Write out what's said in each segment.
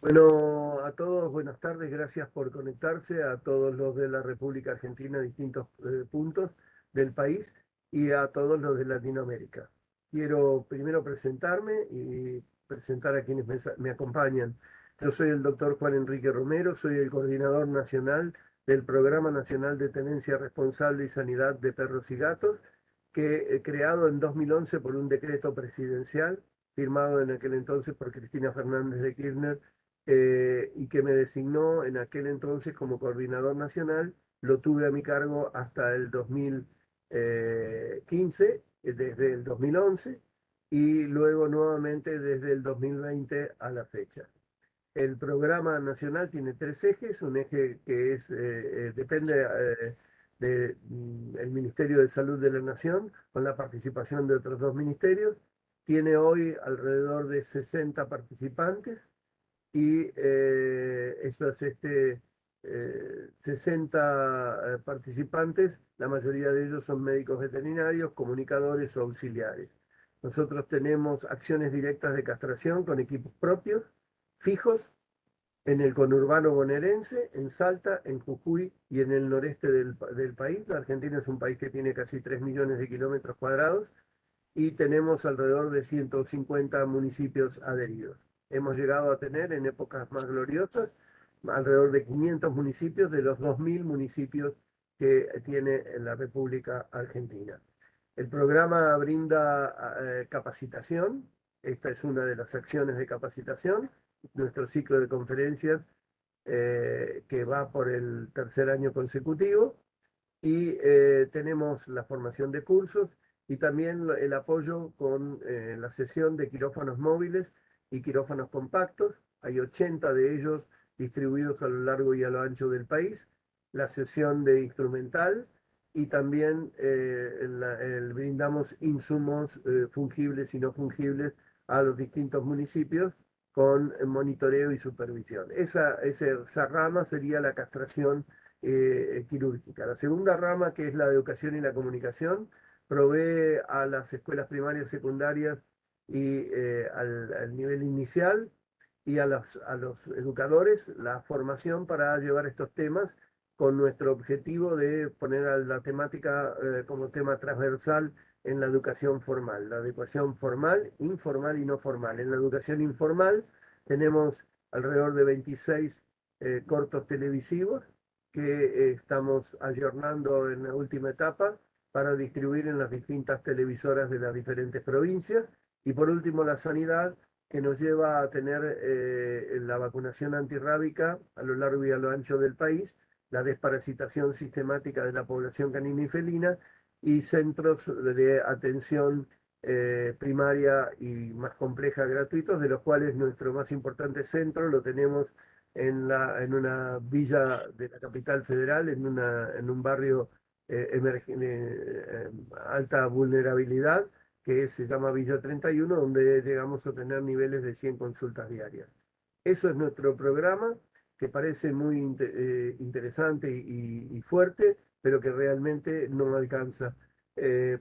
Bueno, a todos, buenas tardes, gracias por conectarse, a todos los de la República Argentina, distintos puntos del país y a todos los de Latinoamérica. Quiero primero presentarme y presentar a quienes me acompañan. Yo soy el doctor Juan Enrique Romero, soy el coordinador nacional del Programa Nacional de Tenencia Responsable y Sanidad de Perros y Gatos, que creado en 2011 por un decreto presidencial firmado en aquel entonces por Cristina Fernández de Kirchner y que me designó en aquel entonces como coordinador nacional. Lo tuve a mi cargo hasta el 2015, desde el 2011, y luego nuevamente desde el 2020 a la fecha. El programa nacional tiene tres ejes, un eje que depende del Ministerio de Salud de la Nación, con la participación de otros dos ministerios. Tiene hoy alrededor de 60 participantes y esos 60 participantes, la mayoría de ellos son médicos veterinarios, comunicadores o auxiliares. Nosotros tenemos acciones directas de castración con equipos propios, fijos, en el conurbano bonaerense, en Salta, en Jujuy y en el noreste del país. La Argentina es un país que tiene casi 3 millones de kilómetros cuadrados y tenemos alrededor de 150 municipios adheridos. Hemos llegado a tener en épocas más gloriosas alrededor de 500 municipios de los 2.000 municipios que tiene en la República Argentina. El programa brinda capacitación, esta es una de las acciones de capacitación, nuestro ciclo de conferencias que va por el tercer año consecutivo y tenemos la formación de cursos y también el apoyo con la sesión de quirófanos móviles y quirófanos compactos. Hay 80 de ellos distribuidos a lo largo y a lo ancho del país. La sesión de instrumental y también brindamos insumos fungibles y no fungibles a los distintos municipios con monitoreo y supervisión. Esa rama sería la castración quirúrgica. La segunda rama, que es la de educación y la comunicación, provee a las escuelas primarias, secundarias y al nivel inicial y a los educadores la formación para llevar estos temas con nuestro objetivo de poner a la temática como tema transversal en la educación formal, la educación formal, informal y no formal. En la educación informal tenemos alrededor de 26 cortos televisivos que estamos ayornando en la última etapa para distribuir en las distintas televisoras de las diferentes provincias. Y por último, la sanidad, que nos lleva a tener la vacunación antirrábica a lo largo y a lo ancho del país, la desparasitación sistemática de la población canina y felina y centros de atención primaria y más compleja gratuitos, de los cuales nuestro más importante centro lo tenemos en una villa de la capital federal, en un barrio alta vulnerabilidad, que se llama Villa 31, donde llegamos a tener niveles de 100 consultas diarias. Eso es nuestro programa, que parece muy interesante y fuerte, pero que realmente no alcanza,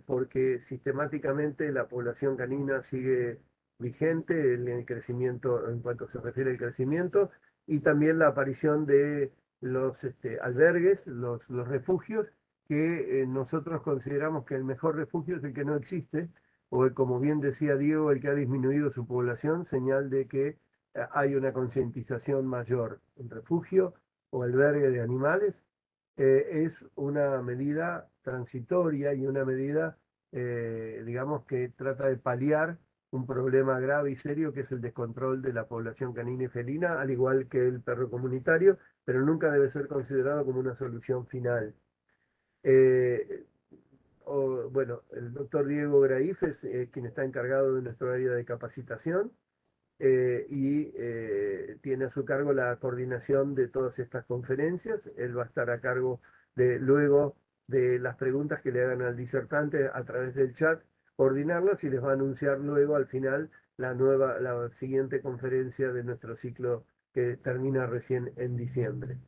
porque sistemáticamente la población canina sigue vigente en el crecimiento, en cuanto se refiere al crecimiento, y también la aparición de los albergues, los refugios, que nosotros consideramos que el mejor refugio es el que no existe, o como bien decía Diego, el que ha disminuido su población, señal de que hay una concientización mayor. El refugio o albergue de animales es una medida transitoria y una medida, digamos, que trata de paliar un problema grave y serio que es el descontrol de la población canina y felina, al igual que el perro comunitario, pero nunca debe ser considerado como una solución final. Eh, bueno, el doctor Diego Graif es quien está encargado de nuestro área de capacitación y tiene a su cargo la coordinación de todas estas conferencias. Él va a estar a cargo luego de las preguntas que le hagan al disertante a través del chat, coordinarlas y les va a anunciar luego al final la siguiente conferencia de nuestro ciclo que termina recién en diciembre.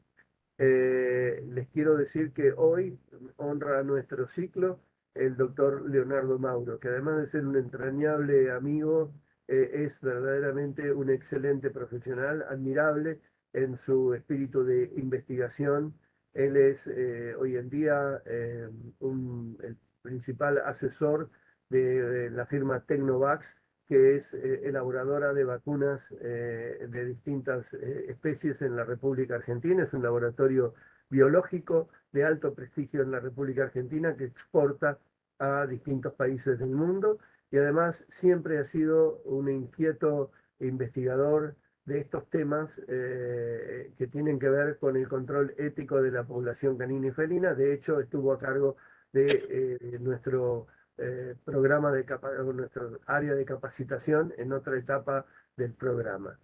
Les quiero decir que hoy honra nuestro ciclo el doctor Leonardo Mauro, que además de ser un entrañable amigo es verdaderamente un excelente profesional, admirable en su espíritu de investigación. Él es hoy en día el principal asesor de la firma Tecnovax, que es elaboradora de vacunas de distintas especies en la República Argentina. Es un laboratorio biológico de alto prestigio en la República Argentina que exporta a distintos países del mundo y además siempre ha sido un inquieto investigador de estos temas que tienen que ver con el control ético de la población canina y felina. De hecho, estuvo a cargo de nuestro programa nuestro área de capacitación en otra etapa del programa.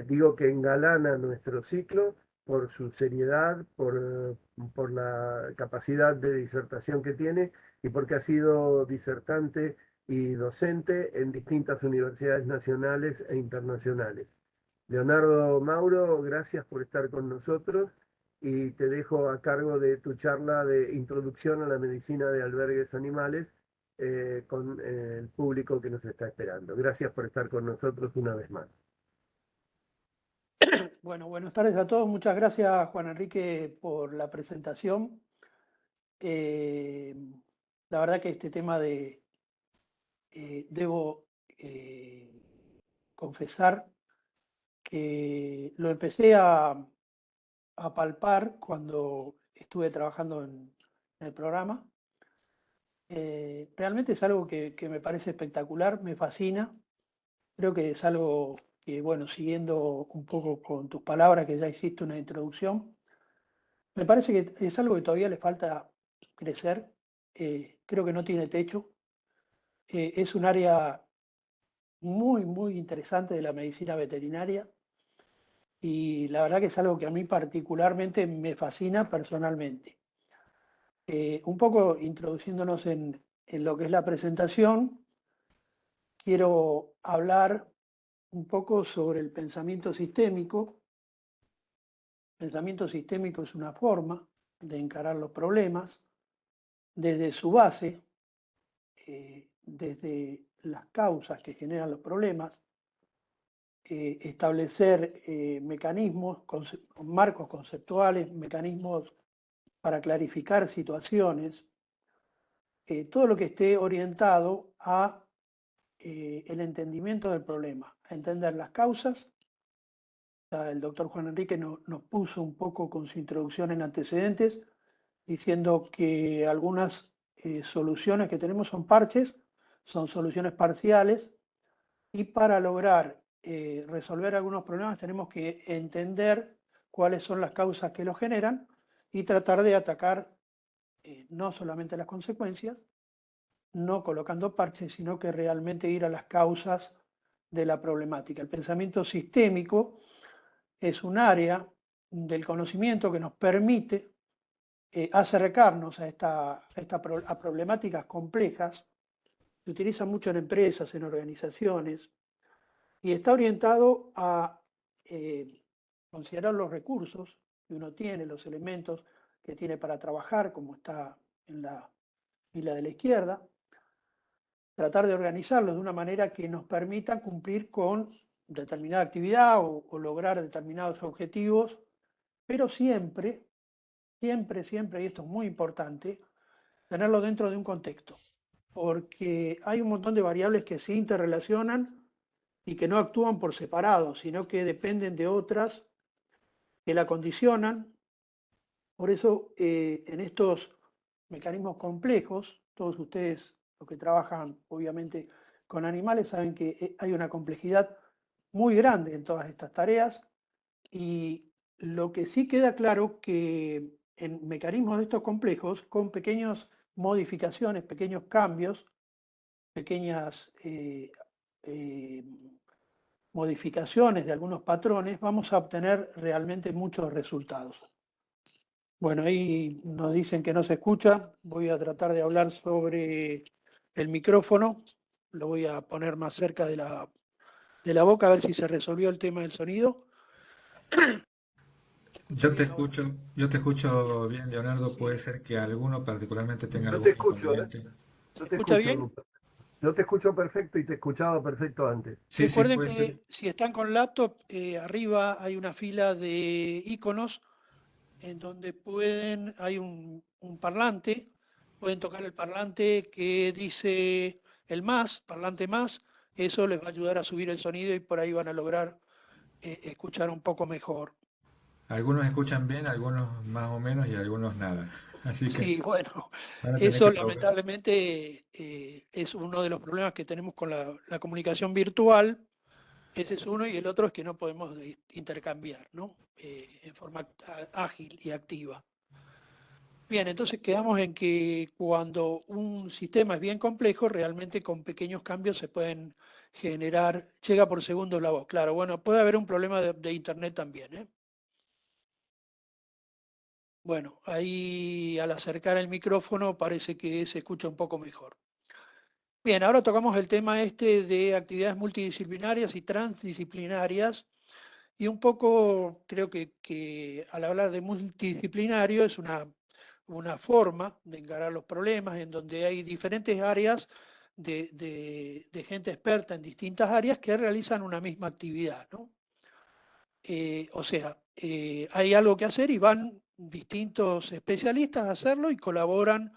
Digo que engalana nuestro ciclo por su seriedad, por la capacidad de disertación que tiene y porque ha sido disertante y docente en distintas universidades nacionales e internacionales. Leonardo Mauro, gracias por estar con nosotros y te dejo a cargo de tu charla de introducción a la medicina de albergues animales con el público que nos está esperando. Gracias por estar con nosotros una vez más. Bueno, buenas tardes a todos. Muchas gracias, Juan Enrique, por la presentación. La verdad que este tema debo confesar que lo empecé a palpar cuando estuve trabajando en el programa. Realmente es algo que me parece espectacular, me fascina. Creo que es algo que, bueno, siguiendo un poco con tus palabras, que ya hiciste una introducción, me parece que es algo que todavía le falta crecer. Creo que no tiene techo. Es un área muy, muy interesante de la medicina veterinaria y la verdad que es algo que a mí particularmente me fascina personalmente. Un poco introduciéndonos en lo que es la presentación, quiero hablar un poco sobre el pensamiento sistémico. El pensamiento sistémico es una forma de encarar los problemas desde su base, desde las causas que generan los problemas, establecer mecanismos, marcos conceptuales, mecanismos para clarificar situaciones, todo lo que esté orientado a el entendimiento del problema, a entender las causas. El doctor Juan Enrique nos puso un poco con su introducción en antecedentes, diciendo que algunas soluciones que tenemos son parches, son soluciones parciales, y para lograr resolver algunos problemas tenemos que entender cuáles son las causas que los generan y tratar de atacar no solamente las consecuencias, no colocando parches, sino que realmente ir a las causas de la problemática. El pensamiento sistémico es un área del conocimiento que nos permite acercarnos a problemáticas complejas. Se utiliza mucho en empresas, en organizaciones, y está orientado a considerar los recursos que uno tiene, los elementos que tiene para trabajar, como está en la fila de la izquierda, tratar de organizarlos de una manera que nos permita cumplir con determinada actividad o lograr determinados objetivos, pero siempre, siempre, siempre, y esto es muy importante, tenerlo dentro de un contexto, porque hay un montón de variables que se interrelacionan y que no actúan por separado, sino que dependen de otras que la condicionan. Por eso, en estos mecanismos complejos, todos ustedes, los que trabajan obviamente con animales, saben que hay una complejidad muy grande en todas estas tareas, y lo que sí queda claro que en mecanismos de estos complejos, con pequeñas modificaciones, pequeños cambios, pequeñas modificaciones de algunos patrones, vamos a obtener realmente muchos resultados. Bueno, ahí nos dicen que no se escucha. Voy a tratar de hablar sobre el micrófono. Lo voy a poner más cerca de la boca a ver si se resolvió el tema del sonido. Yo te escucho bien, Leonardo. Puede ser que alguno particularmente tenga Yo algún te escucho, ¿eh? inconveniente. Yo ¿Se te escucha escucho. bien? Yo te escucho perfecto y te escuchaba perfecto antes. Sí, sí, Recuerden puede ser. que si están con laptop, arriba hay una fila de iconos en donde hay un parlante, pueden tocar el parlante que dice el más, parlante más, eso les va a ayudar a subir el sonido y por ahí van a lograr escuchar un poco mejor. Algunos escuchan bien, algunos más o menos y algunos nada. Así que Sí, bueno, van a tener eso que probar. lamentablemente es uno de los problemas que tenemos con la comunicación virtual. Ese es uno y el otro es que no podemos intercambiar, ¿no? En forma ágil y activa. Bien, entonces quedamos en que cuando un sistema es bien complejo, realmente con pequeños cambios se pueden generar, llega por segundo la voz. Claro, bueno, puede haber un problema de internet también, ¿eh? Bueno, ahí al acercar el micrófono parece que se escucha un poco mejor. Bien, ahora tocamos el tema este de actividades multidisciplinarias y transdisciplinarias. Y un poco creo que al hablar de multidisciplinario es una forma de encarar los problemas en donde hay diferentes áreas de gente experta en distintas áreas que realizan una misma actividad, ¿no? O sea, hay algo que hacer y van distintos especialistas a hacerlo y colaboran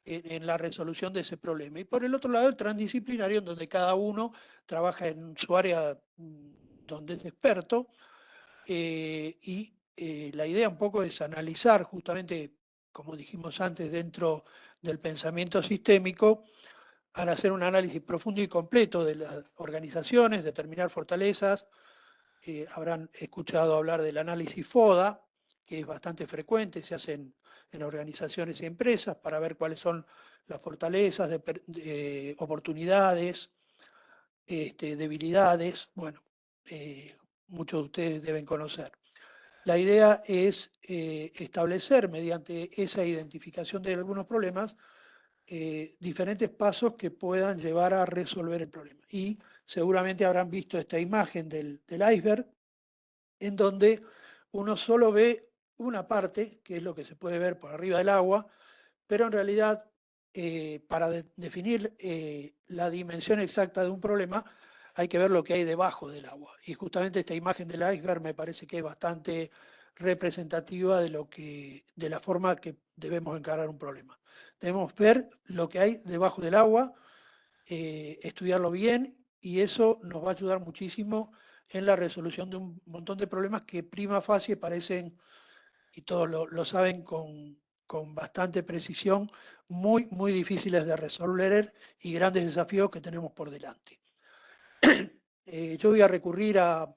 en la resolución de ese problema. Y por el otro lado, el transdisciplinario, en donde cada uno trabaja en su área donde es experto y la idea un poco es analizar justamente, como dijimos antes, dentro del pensamiento sistémico, al hacer un análisis profundo y completo de las organizaciones, determinar fortalezas. Habrán escuchado hablar del análisis FODA, que es bastante frecuente, se hace en organizaciones y empresas para ver cuáles son las fortalezas, de oportunidades, debilidades. Bueno, muchos de ustedes deben conocer. La idea es establecer mediante esa identificación de algunos problemas diferentes pasos que puedan llevar a resolver el problema. Y seguramente habrán visto esta imagen del iceberg, en donde uno solo ve una parte, que es lo que se puede ver por arriba del agua, pero en realidad para definir la dimensión exacta de un problema hay que ver lo que hay debajo del agua. Y justamente esta imagen del iceberg me parece que es bastante representativa de la forma que debemos encarar un problema. Debemos ver lo que hay debajo del agua, estudiarlo bien y eso nos va a ayudar muchísimo en la resolución de un montón de problemas que prima facie parecen, y todos lo saben con bastante precisión, muy difíciles de resolver y grandes desafíos que tenemos por delante. Yo voy a recurrir a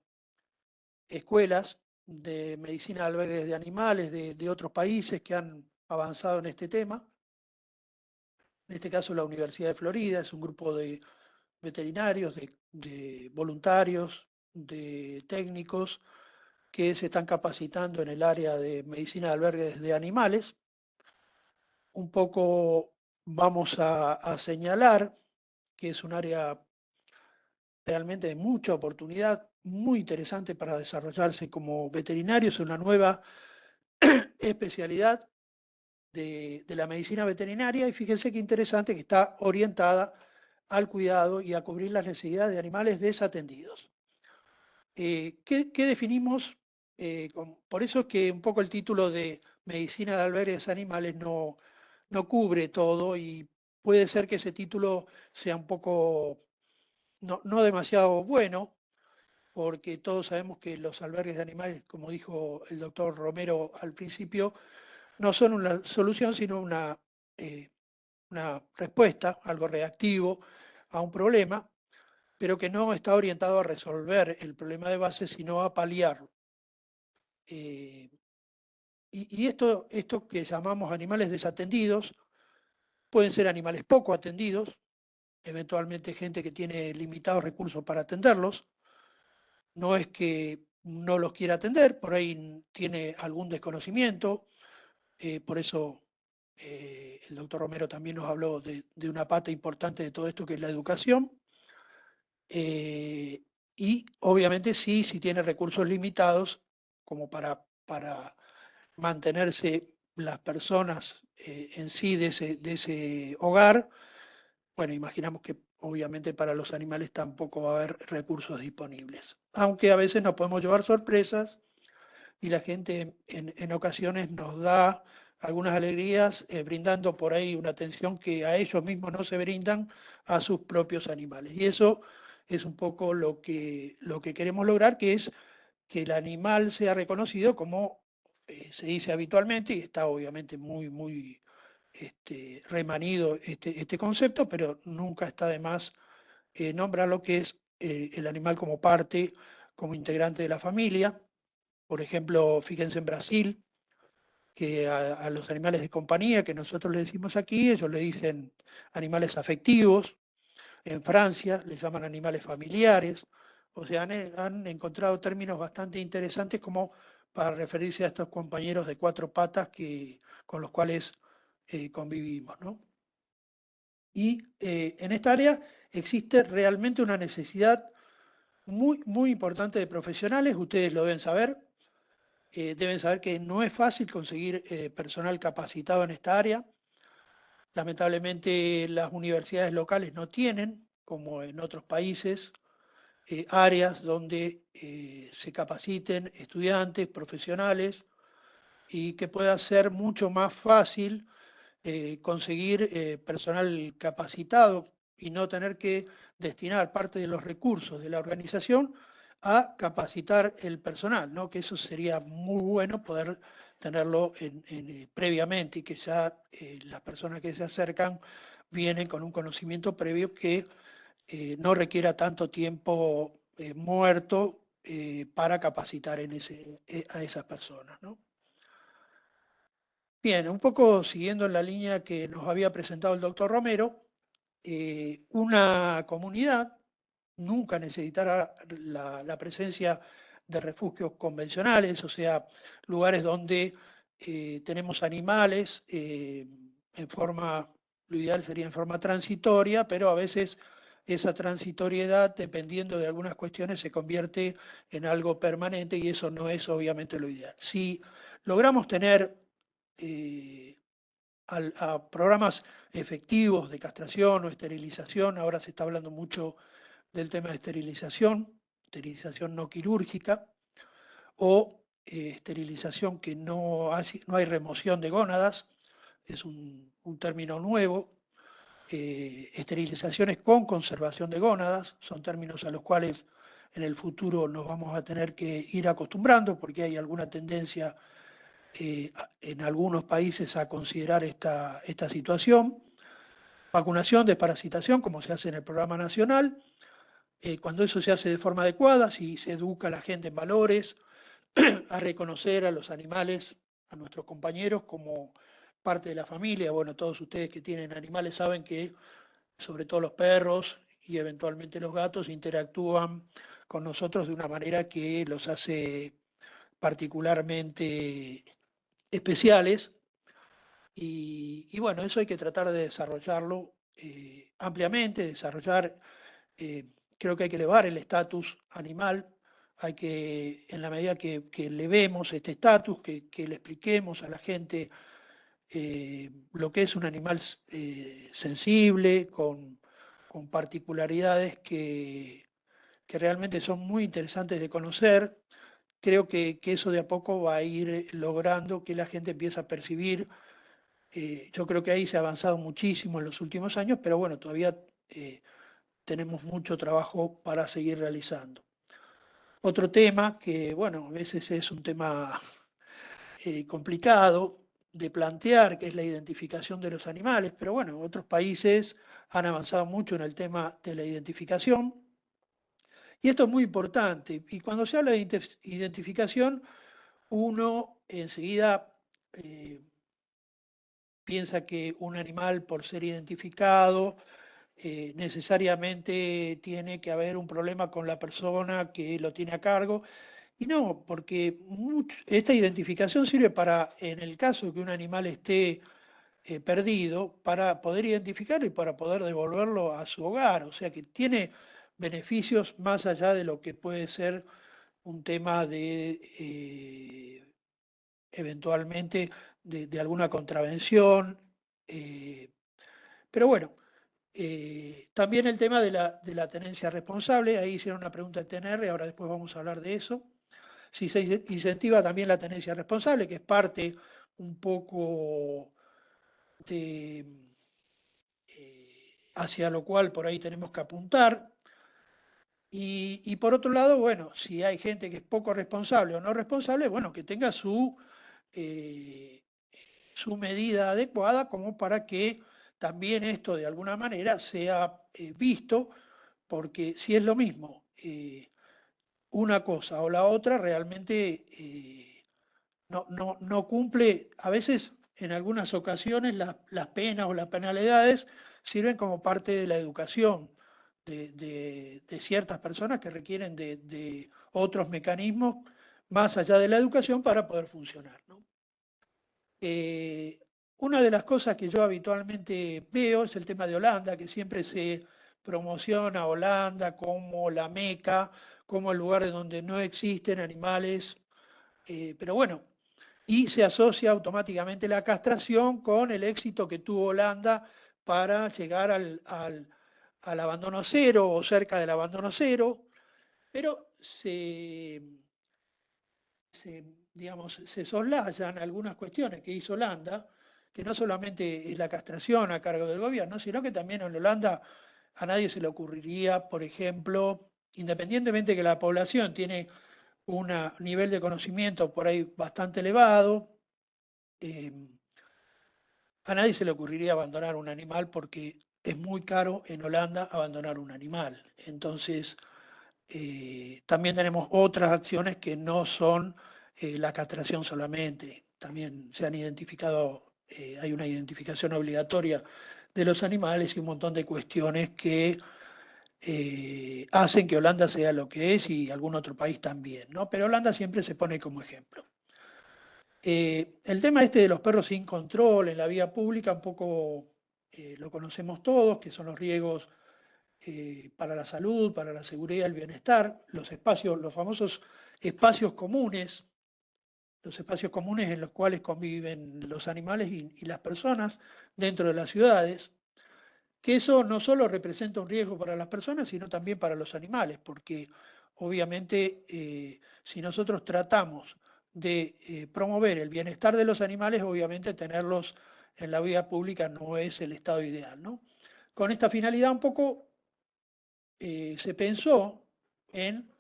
escuelas de medicina de albergues de animales de otros países que han avanzado en este tema. En este caso, la Universidad de Florida es un grupo de veterinarios, de voluntarios, de técnicos que se están capacitando en el área de medicina de albergues de animales. Un poco vamos a señalar que es un área realmente de mucha oportunidad, muy interesante para desarrollarse como veterinario. Es una nueva especialidad de la medicina veterinaria y fíjense qué interesante que está orientada al cuidado y a cubrir las necesidades de animales desatendidos. ¿Qué definimos? Por eso es que un poco el título de medicina de albergues animales no cubre todo y puede ser que ese título sea un poco no demasiado bueno, porque todos sabemos que los albergues de animales, como dijo el doctor Romero al principio, no son una solución, sino una respuesta, algo reactivo a un problema, pero que no está orientado a resolver el problema de base, sino a paliarlo. Eh, y esto que llamamos animales desatendidos, pueden ser animales poco atendidos, eventualmente gente que tiene limitados recursos para atenderlos. No es que no los quiera atender, por ahí tiene algún desconocimiento, por eso el doctor Romero también nos habló de una pata importante de todo esto que es la educación. eh, y obviamente sí, si tiene recursos limitados, como para mantenerse las personas en sí de ese hogar. Bueno, imaginamos que obviamente para los animales tampoco va a haber recursos disponibles. Aunque a veces nos podemos llevar sorpresas y la gente en ocasiones nos da algunas alegrías brindando por ahí una atención que a ellos mismos no se brindan a sus propios animales. Y eso es un poco lo que queremos lograr, que es que el animal sea reconocido como se dice habitualmente, y está obviamente muy remanido este concepto, pero nunca está de más nombrar lo que es el animal como parte, como integrante de la familia. Por ejemplo, fíjense en Brasil, que a los animales de compañía, que nosotros le decimos aquí, ellos le dicen animales afectivos. En Francia le llaman animales familiares. O sea, han encontrado términos bastante interesantes como para referirse a estos compañeros de cuatro patas con los cuales convivimos, ¿no? Y en esta área existe realmente una necesidad muy importante de profesionales, ustedes lo deben saber. Deben saber que no es fácil conseguir personal capacitado en esta área. Lamentablemente las universidades locales no tienen, como en otros países, áreas donde se capaciten estudiantes, profesionales, y que pueda ser mucho más fácil conseguir personal capacitado y no tener que destinar parte de los recursos de la organización a capacitar el personal, ¿no? Que eso sería muy bueno poder tenerlo previamente y que ya las personas que se acercan vienen con un conocimiento previo que no requiera tanto tiempo muerto para capacitar a esas personas, ¿no? Bien, un poco siguiendo en la línea que nos había presentado el doctor Romero, una comunidad nunca necesitará la presencia de refugios convencionales, o sea, lugares donde tenemos animales lo ideal sería en forma transitoria, pero a veces esa transitoriedad, dependiendo de algunas cuestiones, se convierte en algo permanente y eso no es obviamente lo ideal. Si logramos tener eh, a programas efectivos de castración o esterilización. Ahora se está hablando mucho del tema de esterilización no quirúrgica o esterilización que no hay remoción de gónadas, es un término nuevo. Esterilizaciones con conservación de gónadas, son términos a los cuales en el futuro nos vamos a tener que ir acostumbrando porque hay alguna tendencia en algunos países a considerar esta situación. Vacunación, desparasitación, como se hace en el programa nacional. Cuando eso se hace de forma adecuada, si se educa a la gente en valores, a reconocer a los animales, a nuestros compañeros como parte de la familia. Bueno, todos ustedes que tienen animales saben que sobre todo los perros y eventualmente los gatos interactúan con nosotros de una manera que los hace particularmente especiales y bueno, eso hay que tratar de desarrollarlo ampliamente, creo que hay que elevar el estatus animal, hay que, en la medida que elevemos este estatus, que le expliquemos a la gente lo que es un animal sensible, con particularidades que realmente son muy interesantes de conocer. Creo que eso de a poco va a ir logrando que la gente empiece a percibir. Yo creo que ahí se ha avanzado muchísimo en los últimos años, pero bueno, todavía tenemos mucho trabajo para seguir realizando. Otro tema que, bueno, a veces es un tema complicado de plantear, que es la identificación de los animales, pero bueno, otros países han avanzado mucho en el tema de la identificación. Y esto es muy importante. Y cuando se habla de identificación, uno enseguida piensa que un animal, por ser identificado, necesariamente tiene que haber un problema con la persona que lo tiene a cargo. Y no, porque esta identificación sirve para, en el caso de que un animal esté perdido, para poder identificarlo y para poder devolverlo a su hogar. O sea que tiene beneficios más allá de lo que puede ser un tema de eventualmente de alguna contravención. eh, pero bueno, También el tema de la tenencia responsable, ahí hicieron una pregunta de TNR, ahora después vamos a hablar de eso. Si se incentiva también la tenencia responsable, que es parte un poco de, hacia lo cual por ahí tenemos que apuntar. Y por otro lado, bueno, si hay gente que es poco responsable o no responsable, bueno, que tenga su medida adecuada como para que también esto de alguna manera sea visto, porque si es lo mismo una cosa o la otra, realmente no cumple, a veces en algunas ocasiones las penas o las penalidades sirven como parte de la educación de ciertas personas que requieren de otros mecanismos más allá de la educación para poder funcionar, ¿no? Una de las cosas que yo habitualmente veo es el tema de Holanda, que siempre se promociona a Holanda como la meca, como el lugar de donde no existen animales, pero bueno, y se asocia automáticamente la castración con el éxito que tuvo Holanda para llegar al abandono cero o cerca del abandono cero, pero digamos, se soslayan algunas cuestiones que hizo Holanda, que no solamente es la castración a cargo del gobierno, sino que también en Holanda a nadie se le ocurriría, por ejemplo, independientemente que la población tiene un nivel de conocimiento por ahí bastante elevado, eh, a nadie se le ocurriría abandonar un animal porque es muy caro en Holanda abandonar un animal. Entonces, también tenemos otras acciones que no son la castración solamente. También se han identificado, hay una identificación obligatoria de los animales y un montón de cuestiones que hacen que Holanda sea lo que es y algún otro país también, ¿no? Pero Holanda siempre se pone como ejemplo. El tema este de los perros sin control en la vía pública, un poco lo conocemos todos, que son los riesgos para la salud, para la seguridad y el bienestar, los espacios, los famosos espacios comunes en los cuales conviven los animales y las personas dentro de las ciudades, que eso no solo representa un riesgo para las personas, sino también para los animales, porque obviamente si nosotros tratamos de promover el bienestar de los animales, obviamente tenerlos en la vía pública no es el estado ideal, ¿no? Con esta finalidad un poco se pensó en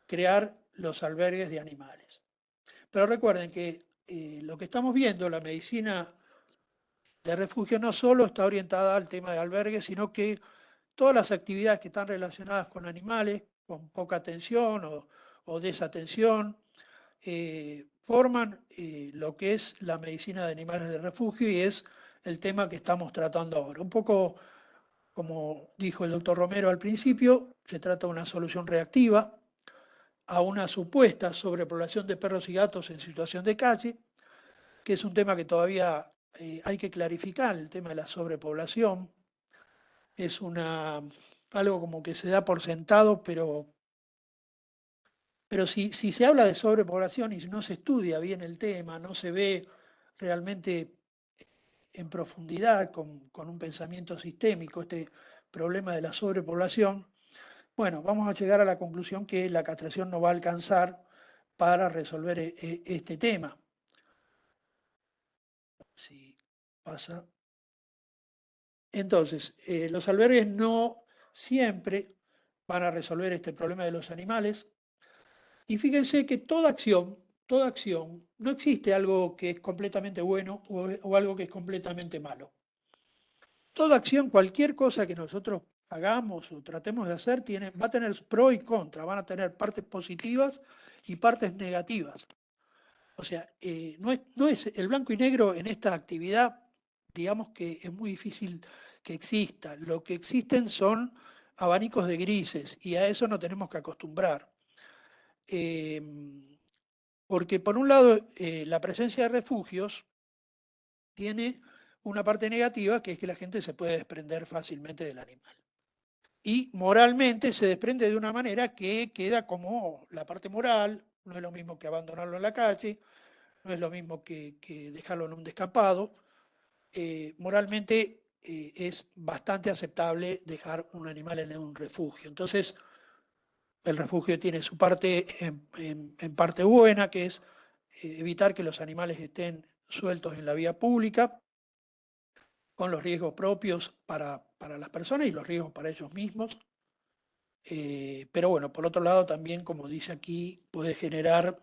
crear los albergues de animales. Pero recuerden que lo que estamos viendo, la medicina de refugio no solo está orientada al tema de albergues, sino que todas las actividades que están relacionadas con animales, con poca atención o desatención, forman lo que es la medicina de animales de refugio y es el tema que estamos tratando ahora. Un poco como dijo el doctor Romero al principio, se trata de una solución reactiva a una supuesta sobrepoblación de perros y gatos en situación de calle, que es un tema que todavía hay que clarificar, el tema de la sobrepoblación. Es algo como que se da por sentado, pero si se habla de sobrepoblación y no se estudia bien el tema, no se ve realmente en profundidad con un pensamiento sistémico este problema de la sobrepoblación, bueno, vamos a llegar a la conclusión que la castración no va a alcanzar para resolver este tema. Si pasa. Entonces, los albergues no siempre van a resolver este problema de los animales. Y fíjense que toda acción, no existe algo que es completamente bueno o algo que es completamente malo. Toda acción, cualquier cosa que nosotros hagamos o tratemos de hacer, va a tener pro y contra, van a tener partes positivas y partes negativas. O sea, no es el blanco y negro en esta actividad, digamos que es muy difícil que exista. Lo que existen son abanicos de grises y a eso no tenemos que acostumbrar. Eh, Porque por un lado, la presencia de refugios tiene una parte negativa, que es que la gente se puede desprender fácilmente del animal. Y moralmente se desprende de una manera que queda como la parte moral, no es lo mismo que abandonarlo en la calle, no es lo mismo que dejarlo en un descampado. Moralmente es bastante aceptable dejar un animal en un refugio. Entonces, el refugio tiene su parte en parte buena, que es evitar que los animales estén sueltos en la vía pública, con los riesgos propios para las personas y los riesgos para ellos mismos. Pero bueno, por otro lado también, como dice aquí, puede generar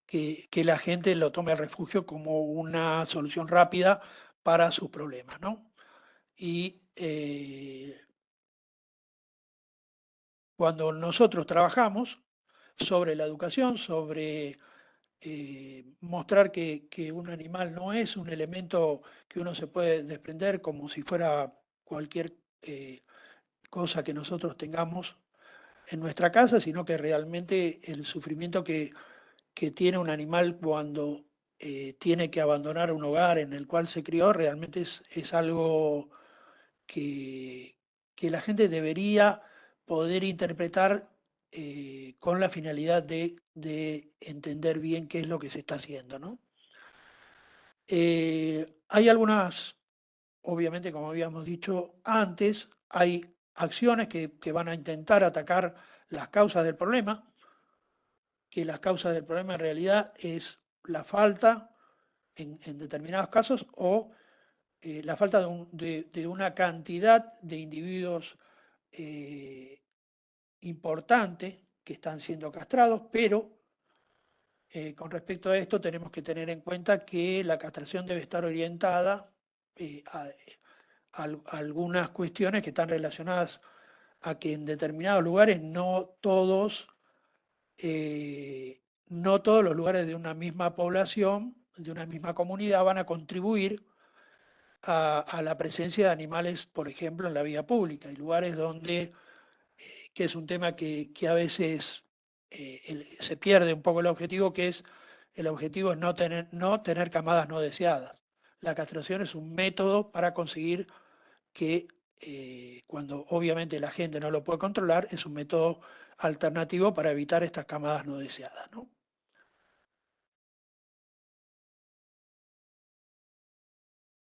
que la gente lo tome al refugio como una solución rápida para sus problemas, ¿no? Y cuando nosotros trabajamos sobre la educación, sobre mostrar que un animal no es un elemento que uno se puede desprender como si fuera cualquier cosa que nosotros tengamos en nuestra casa, sino que realmente el sufrimiento que tiene un animal cuando tiene que abandonar un hogar en el cual se crió, realmente es algo que, que la gente debería poder interpretar con la finalidad de entender bien qué es lo que se está haciendo, ¿no? Hay algunas, obviamente, como habíamos dicho antes, hay acciones que van a intentar atacar las causas del problema, que las causas del problema en realidad es la falta, en determinados casos, o la falta de una cantidad de individuos importante que están siendo castrados, pero con respecto a esto tenemos que tener en cuenta que la castración debe estar orientada a algunas cuestiones que están relacionadas a que en determinados lugares no todos los lugares de una misma población, de una misma comunidad, van a contribuir a la presencia de animales, por ejemplo, en la vía pública. Hay lugares donde, que es un tema que a veces se pierde un poco el objetivo, que es el objetivo es no tener camadas no deseadas. La castración es un método para conseguir que cuando obviamente la gente no lo puede controlar, es un método alternativo para evitar estas camadas no deseadas, ¿no?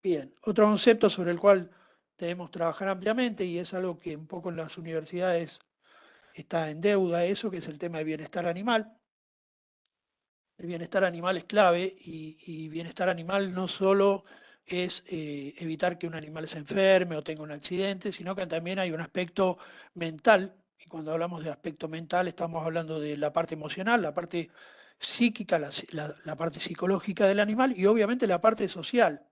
Bien, otro concepto sobre el cual debemos trabajar ampliamente y es algo que un poco en las universidades está en deuda, eso que es el tema de bienestar animal. El bienestar animal es clave y bienestar animal no solo es evitar que un animal se enferme o tenga un accidente, sino que también hay un aspecto mental. Y cuando hablamos de aspecto mental estamos hablando de la parte emocional, la parte psíquica, la parte psicológica del animal y obviamente la parte social.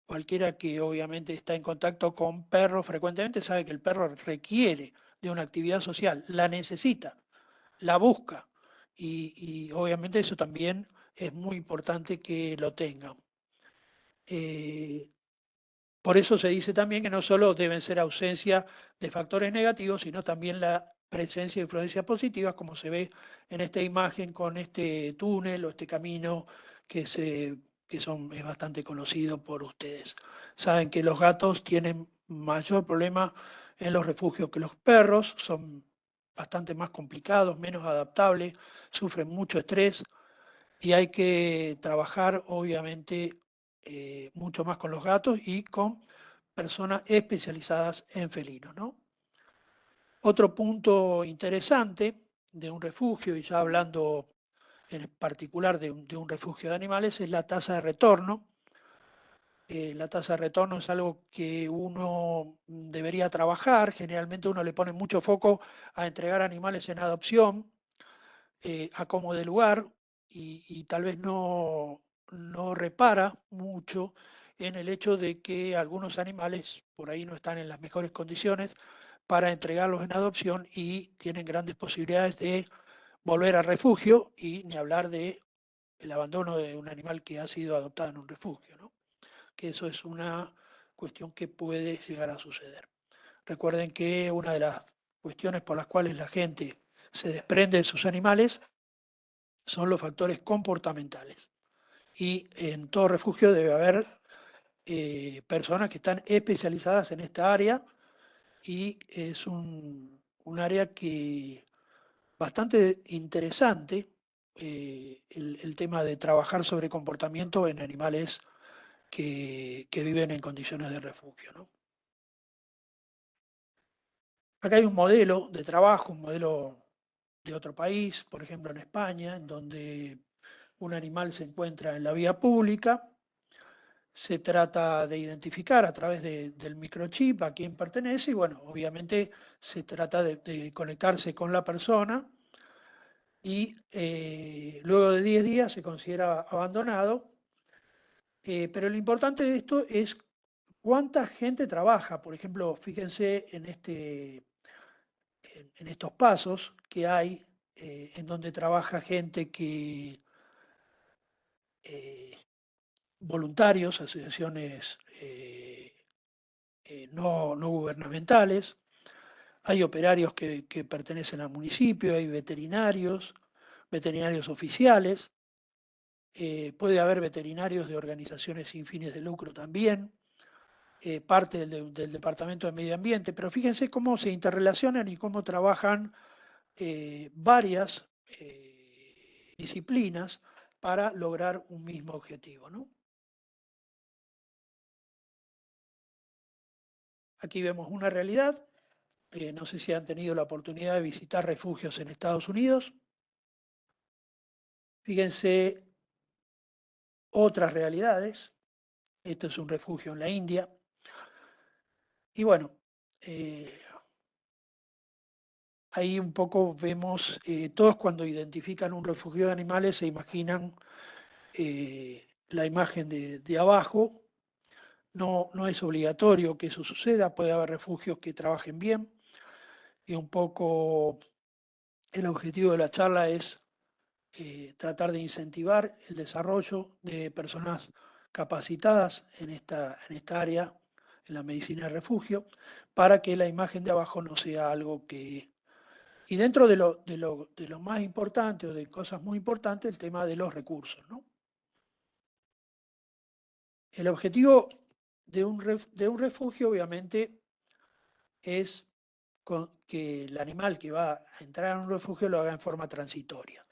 Cualquiera que obviamente está en contacto con perros frecuentemente sabe que el perro requiere de una actividad social, la necesita, la busca y obviamente eso también es muy importante que lo tengan. Eh, por eso se dice también que no solo deben ser ausencia de factores negativos, sino también la presencia de influencias positivas, como se ve en esta imagen con este túnel o este camino que, es bastante conocido por ustedes. Saben que los gatos tienen mayor problema en los refugios que los perros, son bastante más complicados, menos adaptables, sufren mucho estrés y hay que trabajar obviamente mucho más con los gatos y con personas especializadas en felinos, ¿no? Otro punto interesante de un refugio, y ya hablando en particular de un refugio de animales, es la tasa de retorno. La tasa de retorno es algo que uno debería trabajar. Generalmente uno le pone mucho foco a entregar animales en adopción, a como de lugar, y tal vez no repara mucho en el hecho de que algunos animales por ahí no están en las mejores condiciones para entregarlos en adopción y tienen grandes posibilidades de volver al refugio y ni hablar de el abandono de un animal que ha sido adoptado en un refugio, ¿no? Que eso es una cuestión que puede llegar a suceder. Recuerden que una de las cuestiones por las cuales la gente se desprende de sus animales son los factores comportamentales. Y en todo refugio debe haber personas que están especializadas en esta área y es un área que bastante interesante, el tema de trabajar sobre comportamiento en animales que viven en condiciones de refugio, ¿no? Acá hay un modelo de trabajo, un modelo de otro país, por ejemplo en España, en donde un animal se encuentra en la vía pública, se trata de identificar a través del microchip a quién pertenece y bueno, obviamente se trata de conectarse con la persona y luego de 10 días se considera abandonado. Pero lo importante de esto es cuánta gente trabaja. Por ejemplo, fíjense en estos pasos que hay, en donde trabaja gente que, eh, voluntarios, asociaciones no gubernamentales, hay operarios que pertenecen al municipio, hay veterinarios oficiales, puede haber veterinarios de organizaciones sin fines de lucro también, parte del Departamento de Medio Ambiente, pero fíjense cómo se interrelacionan y cómo trabajan varias disciplinas para lograr un mismo objetivo, ¿no? Aquí vemos una realidad. No sé si han tenido la oportunidad de visitar refugios en Estados Unidos. Fíjense otras realidades. Esto es un refugio en la India. Y bueno, ahí un poco vemos, todos cuando identifican un refugio de animales se imaginan la imagen de abajo. No es obligatorio que eso suceda, puede haber refugios que trabajen bien. Y un poco el objetivo de la charla es tratar de incentivar el desarrollo de personas capacitadas en esta área, en la medicina de refugio, para que la imagen de abajo no sea algo que... Y dentro de lo más importante o de cosas muy importantes, el tema de los recursos, ¿no? El objetivo de un refugio, obviamente, es que el animal que va a entrar en un refugio lo haga en forma transitoria.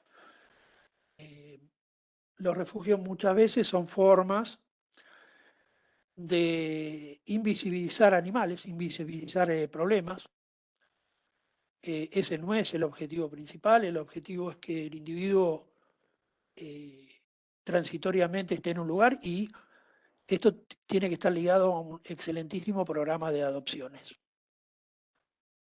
Los refugios muchas veces son formas de invisibilizar animales, invisibilizar problemas. Ese no es el objetivo principal, el objetivo es que el individuo eh, transitoriamente esté en un lugar y esto tiene que estar ligado a un excelentísimo programa de adopciones,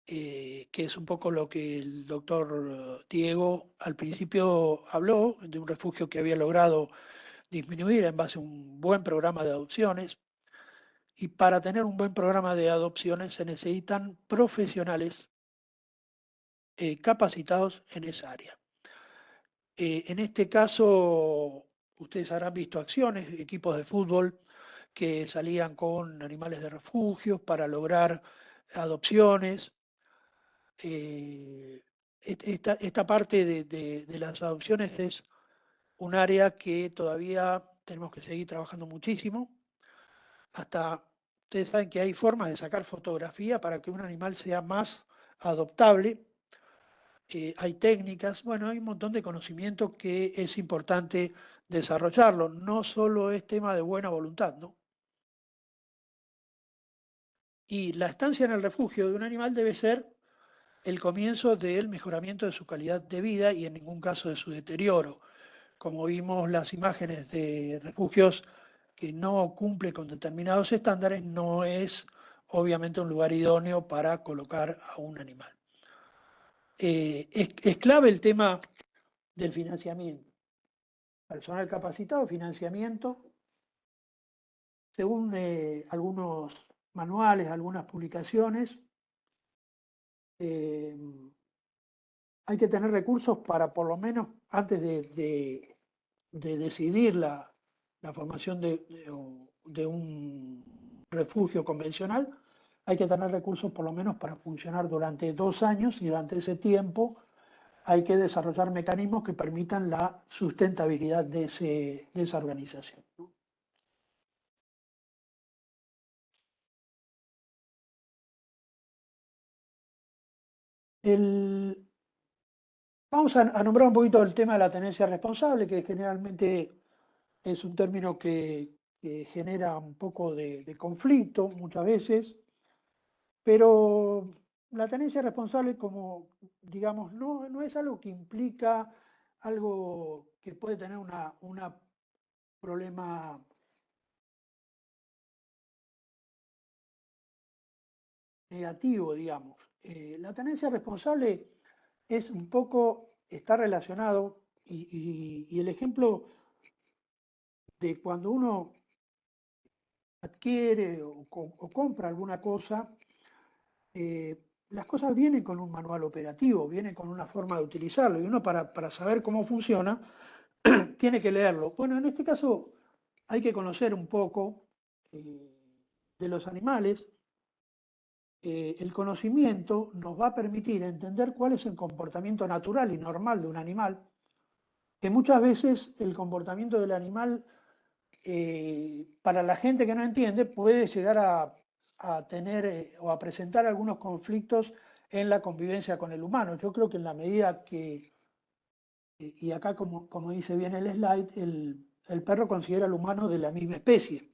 que es un poco lo que el doctor Diego al principio habló, de un refugio que había logrado disminuir en base a un buen programa de adopciones. Y para tener un buen programa de adopciones se necesitan profesionales capacitados en esa área. En este caso, ustedes habrán visto acciones, equipos de fútbol que salían con animales de refugios para lograr adopciones. Esta parte de las adopciones es un área que todavía tenemos que seguir trabajando muchísimo. Hasta ustedes saben que hay formas de sacar fotografía para que un animal sea más adoptable. Hay técnicas, bueno, hay un montón de conocimiento que es importante desarrollarlo. No solo es tema de buena voluntad, ¿no? Y la estancia en el refugio de un animal debe ser el comienzo del mejoramiento de su calidad de vida y en ningún caso de su deterioro. Como vimos las imágenes de refugios que no cumplen con determinados estándares, no es obviamente un lugar idóneo para colocar a un animal. Es clave el tema del financiamiento. Personal capacitado, financiamiento. Según algunos manuales, algunas publicaciones, eh, hay que tener recursos para por lo menos antes de decidir la formación de un refugio convencional, hay que tener recursos por lo menos para funcionar durante 2 años y durante ese tiempo hay que desarrollar mecanismos que permitan la sustentabilidad de esa organización. El, Vamos a nombrar un poquito el tema de la tenencia responsable, que generalmente es un término genera un poco de conflicto muchas veces, pero la tenencia responsable, como digamos, no es algo que implica algo que puede tener una problema negativo, digamos. La tenencia responsable es un poco, está relacionado, y el ejemplo de cuando uno adquiere o compra alguna cosa, las cosas vienen con un manual operativo, vienen con una forma de utilizarlo, y uno para saber cómo funciona tiene que leerlo. Bueno, en este caso hay que conocer un poco de los animales. El conocimiento nos va a permitir entender cuál es el comportamiento natural y normal de un animal, que muchas veces el comportamiento del animal, para la gente que no entiende, puede llegar a tener o a presentar algunos conflictos en la convivencia con el humano. Yo creo que en la medida que, y acá como dice bien el slide, el perro considera al humano de la misma especie.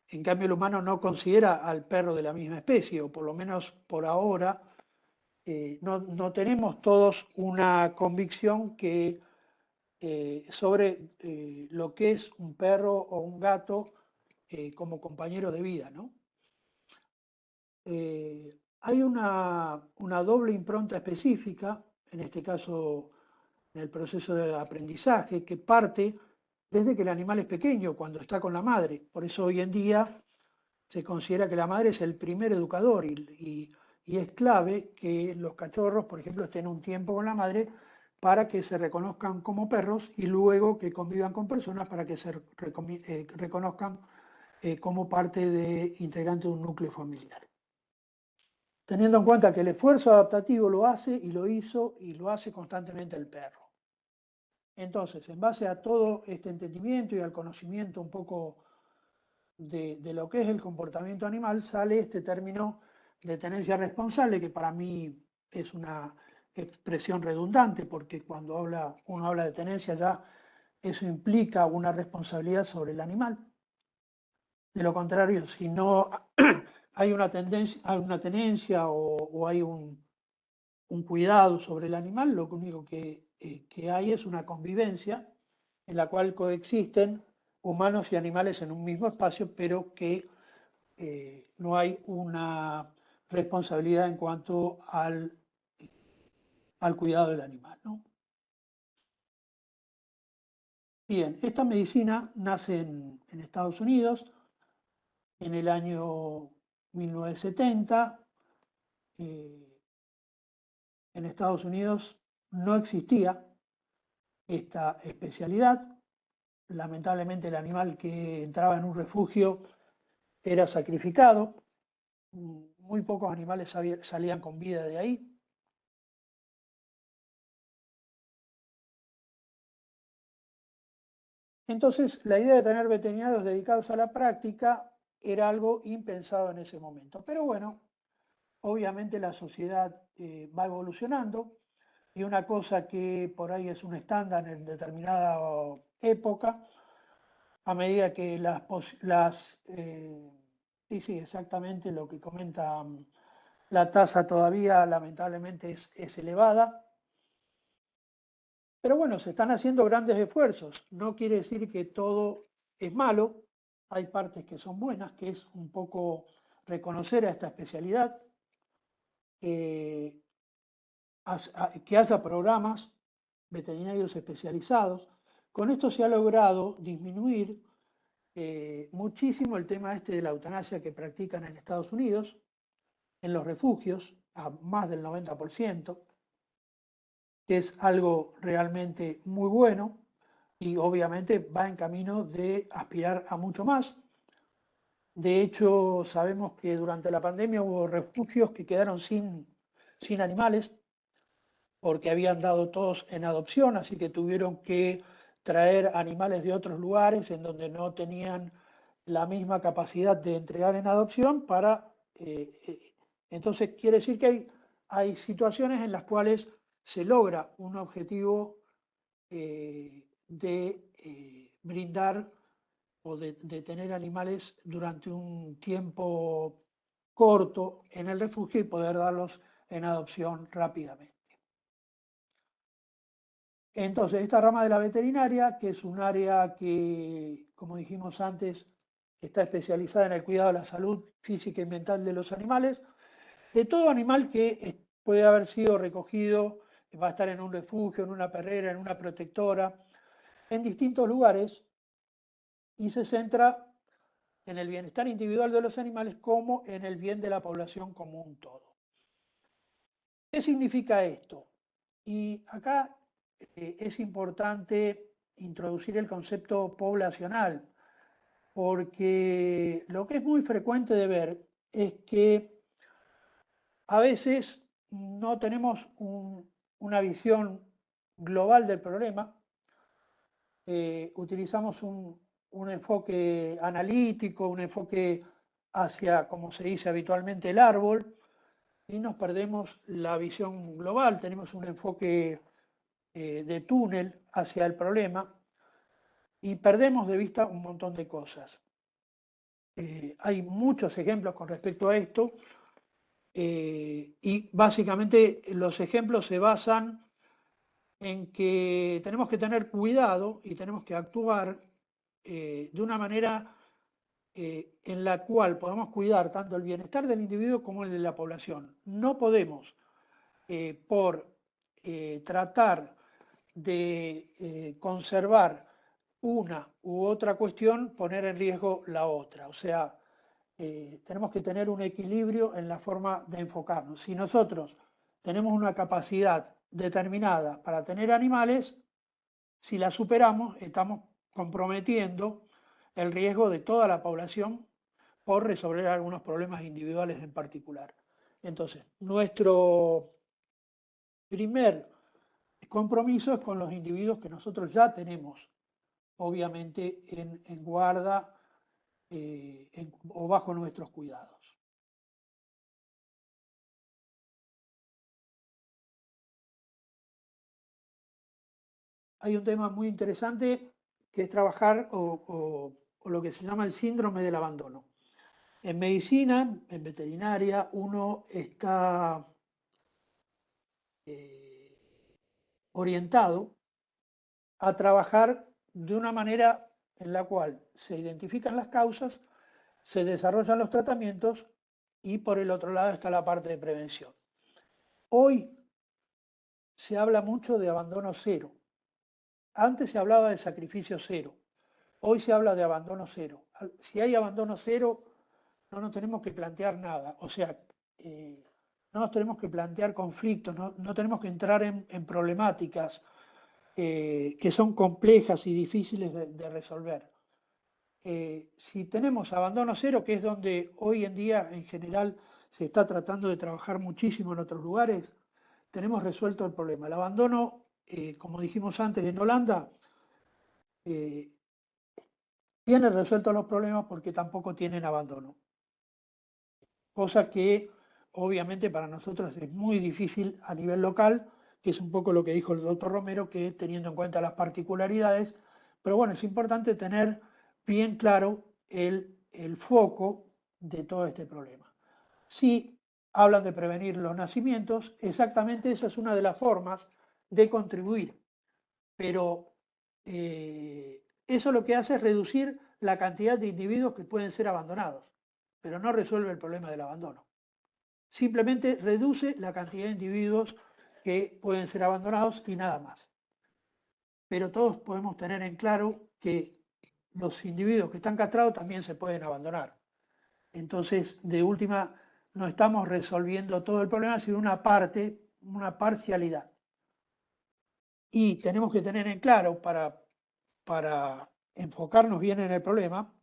En cambio, el humano no considera al perro de la misma especie, o por lo menos por ahora no tenemos todos una convicción sobre lo que es un perro o un gato como compañero de vida, ¿no? Hay una doble impronta específica, en este caso en el proceso de aprendizaje, que parte desde que el animal es pequeño, cuando está con la madre. Por eso hoy en día se considera que la madre es el primer educador y es clave que los cachorros, por ejemplo, estén un tiempo con la madre para que se reconozcan como perros y luego que convivan con personas para que se reconozcan como parte de integrante de un núcleo familiar. Teniendo en cuenta que el esfuerzo adaptativo lo hace y lo hizo y lo hace constantemente el perro. Entonces, en base a todo este entendimiento y al conocimiento un poco de lo que es el comportamiento animal, sale este término de tenencia responsable, que para mí es una expresión redundante, porque cuando uno habla de tenencia ya eso implica una responsabilidad sobre el animal. De lo contrario, si no hay una tenencia o hay un cuidado sobre el animal, lo único que hay es una convivencia en la cual coexisten humanos y animales en un mismo espacio, pero que no hay una responsabilidad en cuanto al cuidado del animal, ¿no? Bien, esta medicina nace en Estados Unidos en el año 1970. En Estados Unidos no existía esta especialidad. Lamentablemente el animal que entraba en un refugio era sacrificado. Muy pocos animales salían con vida de ahí. Entonces, la idea de tener veterinarios dedicados a la práctica era algo impensado en ese momento. Pero bueno, obviamente la sociedad va evolucionando y una cosa que por ahí es un estándar en determinada época, a medida que sí, exactamente lo que comenta, la tasa todavía lamentablemente es elevada. Pero bueno, se están haciendo grandes esfuerzos. No quiere decir que todo es malo. Hay partes que son buenas, que es un poco reconocer a esta especialidad, que haya programas veterinarios especializados. Con esto se ha logrado disminuir muchísimo el tema este de la eutanasia que practican en Estados Unidos, en los refugios, a más del 90%, que es algo realmente muy bueno y obviamente va en camino de aspirar a mucho más. De hecho, sabemos que durante la pandemia hubo refugios que quedaron sin animales porque habían dado todos en adopción, así que tuvieron que traer animales de otros lugares en donde no tenían la misma capacidad de entregar en adopción para... entonces quiere decir que hay situaciones en las cuales se logra un objetivo de brindar o de tener animales durante un tiempo corto en el refugio y poder darlos en adopción rápidamente. Entonces, esta rama de la veterinaria, que es un área que, como dijimos antes, está especializada en el cuidado de la salud física y mental de los animales, de todo animal que puede haber sido recogido, va a estar en un refugio, en una perrera, en una protectora, en distintos lugares, y se centra en el bienestar individual de los animales como en el bien de la población como un todo. ¿Qué significa esto? Y acá es importante introducir el concepto poblacional, porque lo que es muy frecuente de ver es que a veces no tenemos una visión global del problema, utilizamos un enfoque analítico, un enfoque hacia, como se dice habitualmente, el árbol, y nos perdemos la visión global, tenemos un enfoque de túnel hacia el problema y perdemos de vista un montón de cosas. Hay muchos ejemplos con respecto a esto y básicamente los ejemplos se basan en que tenemos que tener cuidado y tenemos que actuar de una manera en la cual podamos cuidar tanto el bienestar del individuo como el de la población. No podemos, por tratar de conservar una u otra cuestión, poner en riesgo la otra. O sea, tenemos que tener un equilibrio en la forma de enfocarnos. Si nosotros tenemos una capacidad determinada para tener animales, si la superamos, estamos comprometiendo el riesgo de toda la población por resolver algunos problemas individuales en particular. Entonces, nuestro primer compromiso es con los individuos que nosotros ya tenemos, obviamente, en guarda o bajo nuestros cuidados. Hay un tema muy interesante que es trabajar o lo que se llama el síndrome del abandono. En medicina, en veterinaria, uno está orientado a trabajar de una manera en la cual se identifican las causas, se desarrollan los tratamientos y por el otro lado está la parte de prevención. Hoy se habla mucho de abandono cero. Antes se hablaba de sacrificio cero. Hoy se habla de abandono cero. Si hay abandono cero, no nos tenemos que plantear nada. O sea, no nos tenemos que plantear conflictos, no tenemos que entrar en problemáticas que son complejas y difíciles de resolver. Si tenemos abandono cero, que es donde hoy en día en general se está tratando de trabajar muchísimo en otros lugares, tenemos resuelto el problema. El abandono, como dijimos antes en Holanda, tiene resueltos los problemas porque tampoco tienen abandono. Cosa que obviamente para nosotros es muy difícil a nivel local, que es un poco lo que dijo el doctor Romero, que teniendo en cuenta las particularidades, pero bueno, es importante tener bien claro el foco de todo este problema. Si hablan de prevenir los nacimientos, exactamente esa es una de las formas de contribuir, pero eso lo que hace es reducir la cantidad de individuos que pueden ser abandonados, pero no resuelve el problema del abandono. Simplemente reduce la cantidad de individuos que pueden ser abandonados y nada más. Pero todos podemos tener en claro que los individuos que están castrados también se pueden abandonar. Entonces, de última, no estamos resolviendo todo el problema, sino una parte, una parcialidad. Y tenemos que tener en claro, para enfocarnos bien en el problema,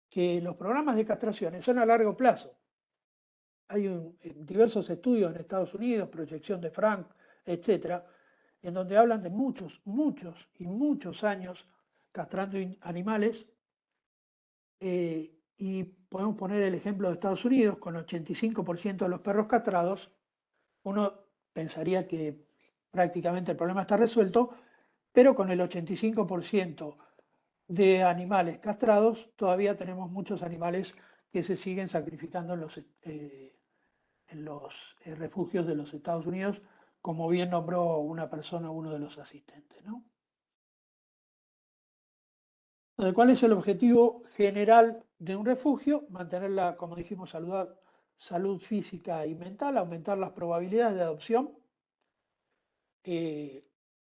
que los programas de castraciones son a largo plazo. Hay diversos estudios en Estados Unidos, proyección de Frank, etcétera, en donde hablan de muchos y muchos años castrando animales. Y podemos poner el ejemplo de Estados Unidos, con 85% de los perros castrados. Uno pensaría que prácticamente el problema está resuelto, pero con el 85% de animales castrados, todavía tenemos muchos animales que se siguen sacrificando en los refugios de los Estados Unidos, como bien nombró una persona, uno de los asistentes, ¿no? Entonces, ¿cuál es el objetivo general de un refugio? Mantenerla, como dijimos, salud física y mental, aumentar las probabilidades de adopción,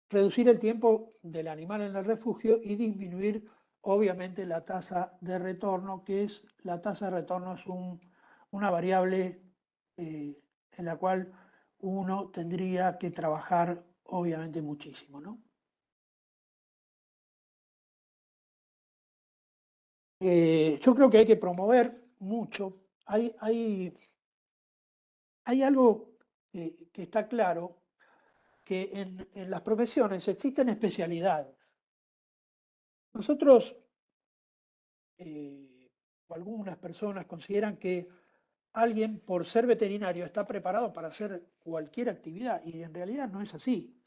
reducir el tiempo del animal en el refugio y disminuir, obviamente, la tasa de retorno, que es la tasa de retorno es una variable en la cual uno tendría que trabajar, obviamente, muchísimo, ¿no? Yo creo que hay que promover mucho. Hay algo que está claro, que en las profesiones existen especialidades. Nosotros, o algunas personas consideran que alguien, por ser veterinario, está preparado para hacer cualquier actividad, y en realidad no es así.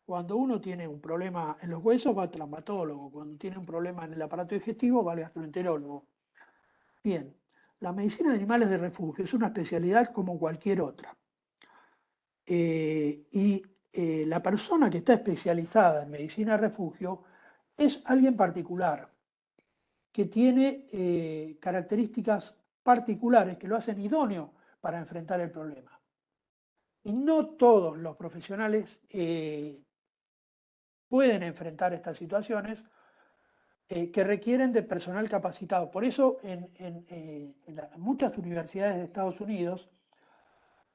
Cuando uno tiene un problema en los huesos, va al traumatólogo. Cuando tiene un problema en el aparato digestivo, va al gastroenterólogo. Bien, la medicina de animales de refugio es una especialidad como cualquier otra. La persona que está especializada en medicina de refugio es alguien particular, que tiene características particulares que lo hacen idóneo para enfrentar el problema. Y no todos los profesionales pueden enfrentar estas situaciones que requieren de personal capacitado. Por eso en muchas universidades de Estados Unidos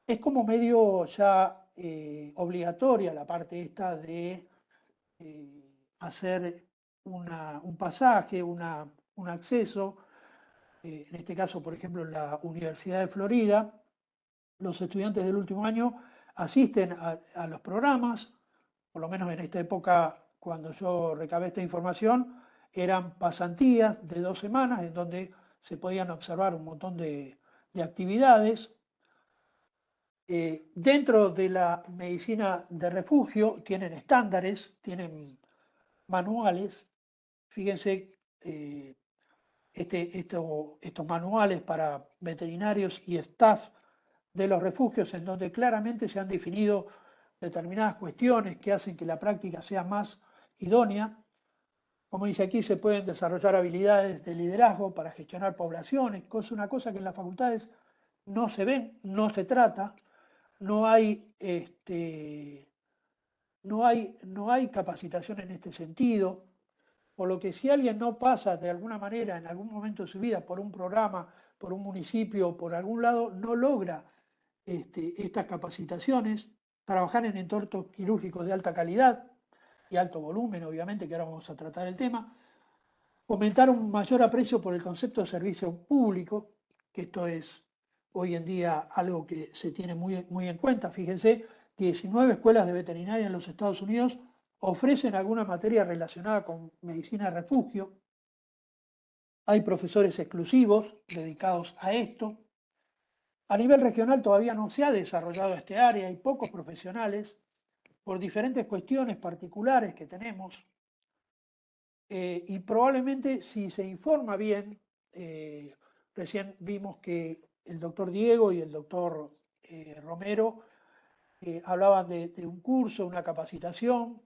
es como medio ya obligatoria la parte esta de hacer un pasaje, un acceso. En este caso, por ejemplo, en la Universidad de Florida, los estudiantes del último año asisten a los programas, por lo menos en esta época, cuando yo recabé esta información, eran pasantías de 2 semanas en donde se podían observar un montón de actividades. Dentro de la medicina de refugio tienen estándares, tienen manuales. Fíjense, estos manuales para veterinarios y staff de los refugios, en donde claramente se han definido determinadas cuestiones que hacen que la práctica sea más idónea. Como dice aquí, se pueden desarrollar habilidades de liderazgo para gestionar poblaciones, una cosa que en las facultades no se ven, no se trata, no hay, no hay capacitación en este sentido. Por lo que si alguien no pasa de alguna manera en algún momento de su vida por un programa, por un municipio o por algún lado, no logra estas capacitaciones, trabajar en entornos quirúrgicos de alta calidad y alto volumen, obviamente, que ahora vamos a tratar el tema, fomentar un mayor aprecio por el concepto de servicio público, que esto es hoy en día algo que se tiene muy en cuenta. Fíjense, 19 escuelas de veterinaria en los Estados Unidos ofrecen alguna materia relacionada con medicina de refugio. Hay profesores exclusivos dedicados a esto. A nivel regional todavía no se ha desarrollado este área, hay pocos profesionales por diferentes cuestiones particulares que tenemos. Y probablemente si se informa bien, recién vimos que el doctor Diego y el doctor Romero hablaban de un curso, una capacitación.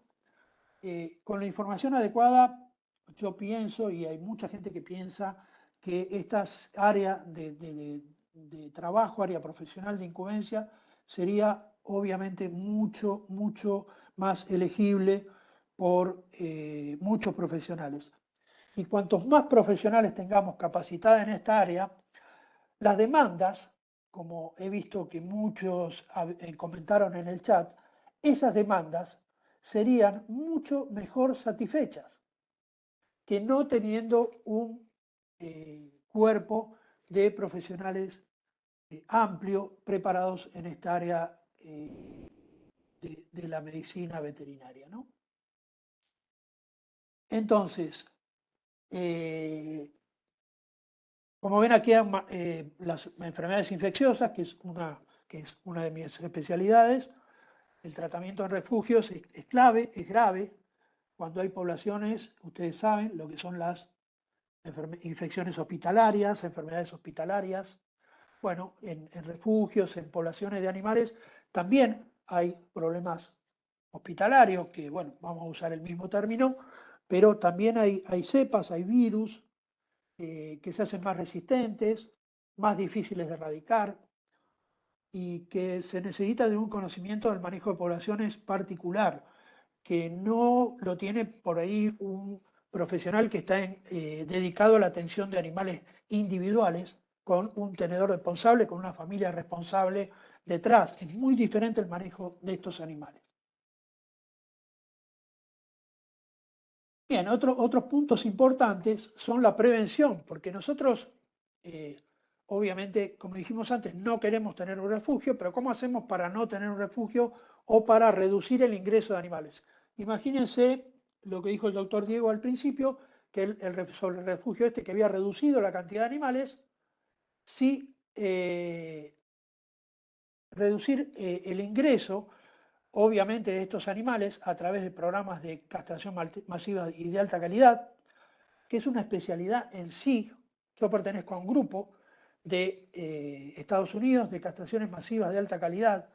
Con la información adecuada, yo pienso, y hay mucha gente que piensa, que estas áreas de trabajo, área profesional de incumbencia, sería obviamente mucho más elegible por muchos profesionales. Y cuantos más profesionales tengamos capacitados en esta área, las demandas, como he visto que muchos comentaron en el chat, esas demandas serían mucho mejor satisfechas que no teniendo un cuerpo de profesionales amplio preparados en esta área de la medicina veterinaria, ¿no? Entonces, como ven aquí, las enfermedades infecciosas, que es una de mis especialidades, el tratamiento en refugios es clave, es grave. cuando hay poblaciones, ustedes saben lo que son las infecciones hospitalarias, enfermedades hospitalarias. Bueno, en refugios, en poblaciones de animales, también hay problemas hospitalarios, que bueno, vamos a usar el mismo término, pero también hay cepas, hay virus que se hacen más resistentes, más difíciles de erradicar y que se necesita de un conocimiento del manejo de poblaciones particular, que no lo tiene por ahí un profesional que está dedicado a la atención de animales individuales, con un tenedor responsable, con una familia responsable detrás. Es muy diferente el manejo de estos animales. Bien, otros puntos importantes son la prevención, porque nosotros, obviamente, como dijimos antes, no queremos tener un refugio, pero ¿cómo hacemos para no tener un refugio o para reducir el ingreso de animales? Imagínense lo que dijo el doctor Diego al principio, que sobre el refugio este que había reducido la cantidad de animales, si reducir el ingreso, obviamente, de estos animales a través de programas de castración masiva y de alta calidad, que es una especialidad en sí. Yo pertenezco a un grupo de Estados Unidos de castraciones masivas de alta calidad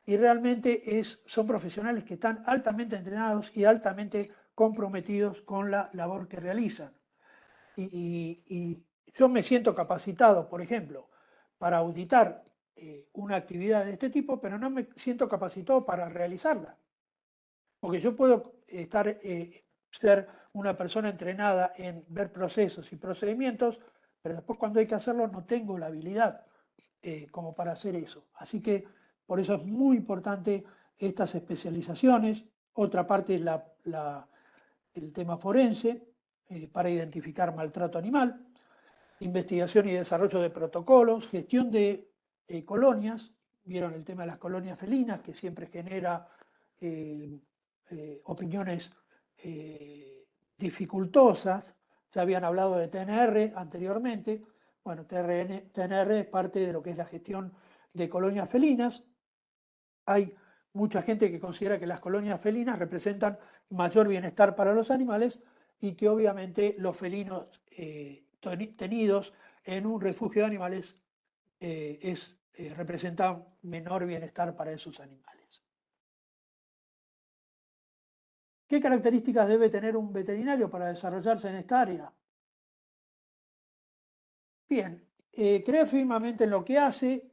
y realmente son profesionales que están altamente entrenados y altamente comprometidos con la labor que realizan. Y yo me siento capacitado, por ejemplo, para auditar una actividad de este tipo, pero no me siento capacitado para realizarla. Porque yo puedo ser una persona entrenada en ver procesos y procedimientos, pero después cuando hay que hacerlo no tengo la habilidad como para hacer eso. Así que por eso es muy importante estas especializaciones. Otra parte es el tema forense para identificar maltrato animal, investigación y desarrollo de protocolos, gestión de colonias. Vieron el tema de las colonias felinas, que siempre genera opiniones dificultosas. Ya habían hablado de TNR anteriormente. Bueno, TNR es parte de lo que es la gestión de colonias felinas. Hay mucha gente que considera que las colonias felinas representan mayor bienestar para los animales y que obviamente los felinos tenidos en un refugio de animales representan menor bienestar para esos animales. ¿Qué características debe tener un veterinario para desarrollarse en esta área? Bien, creo firmemente en lo que hace.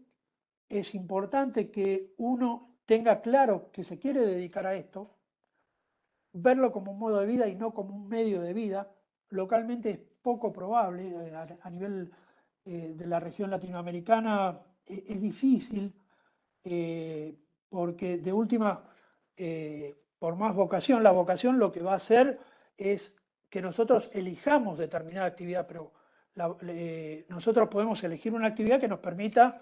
Es importante que uno tenga claro que se quiere dedicar a esto, verlo como un modo de vida y no como un medio de vida. Localmente es poco probable, a nivel de la región latinoamericana es difícil, porque de última, por más vocación, la vocación lo que va a hacer es que nosotros elijamos determinada actividad, pero nosotros podemos elegir una actividad que nos permita,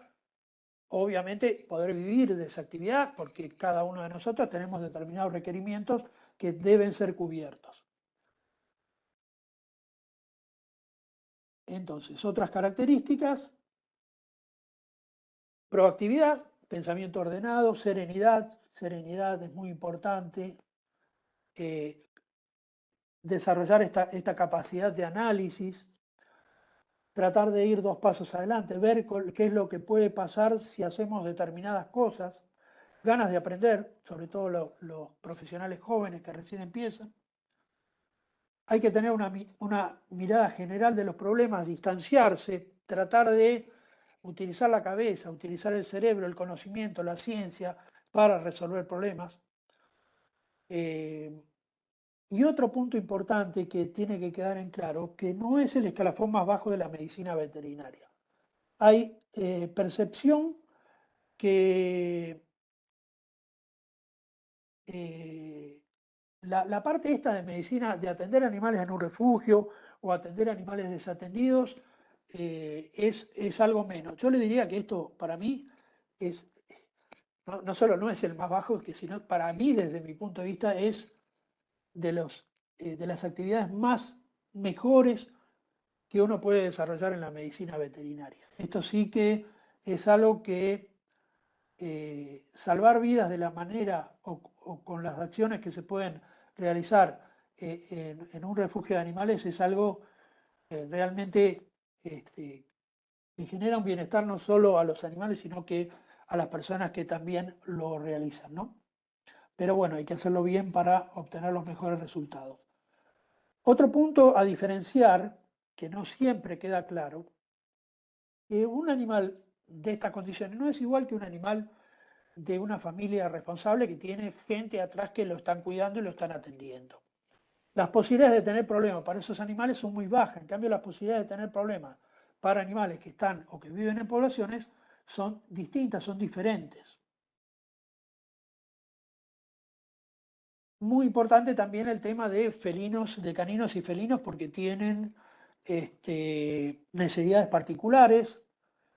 obviamente, poder vivir de esa actividad, porque cada uno de nosotros tenemos determinados requerimientos que deben ser cubiertos. Entonces, otras características: proactividad, pensamiento ordenado, serenidad. Serenidad es muy importante. Desarrollar esta capacidad de análisis, tratar de ir 2 pasos adelante, ver qué es lo que puede pasar si hacemos determinadas cosas, ganas de aprender, sobre todo los profesionales jóvenes que recién empiezan. Hay que tener una mirada general de los problemas, distanciarse, tratar de utilizar la cabeza, utilizar el cerebro, el conocimiento, la ciencia para resolver problemas. Y otro punto importante que tiene que quedar en claro, que no es el escalafón más bajo de la medicina veterinaria. Hay percepción que la parte esta de medicina, de atender animales en un refugio o atender animales desatendidos, es algo menos. Yo le diría que esto para mí es, no solo no es el más bajo, sino para mí, desde mi punto de vista, es de las actividades más mejores que uno puede desarrollar en la medicina veterinaria. Esto sí que es algo que salvar vidas de la manera o con las acciones que se pueden realizar en un refugio de animales es algo realmente que genera un bienestar no solo a los animales, sino que a las personas que también lo realizan, ¿no? Pero bueno, hay que hacerlo bien para obtener los mejores resultados. Otro punto a diferenciar, que no siempre queda claro, que un animal de estas condiciones no es igual que un animal de una familia responsable que tiene gente atrás que lo están cuidando y lo están atendiendo. Las posibilidades de tener problemas para esos animales son muy bajas, en cambio las posibilidades de tener problemas para animales que están o que viven en poblaciones son distintas, son diferentes. Muy importante también el tema de felinos, de caninos y felinos, porque tienen necesidades particulares.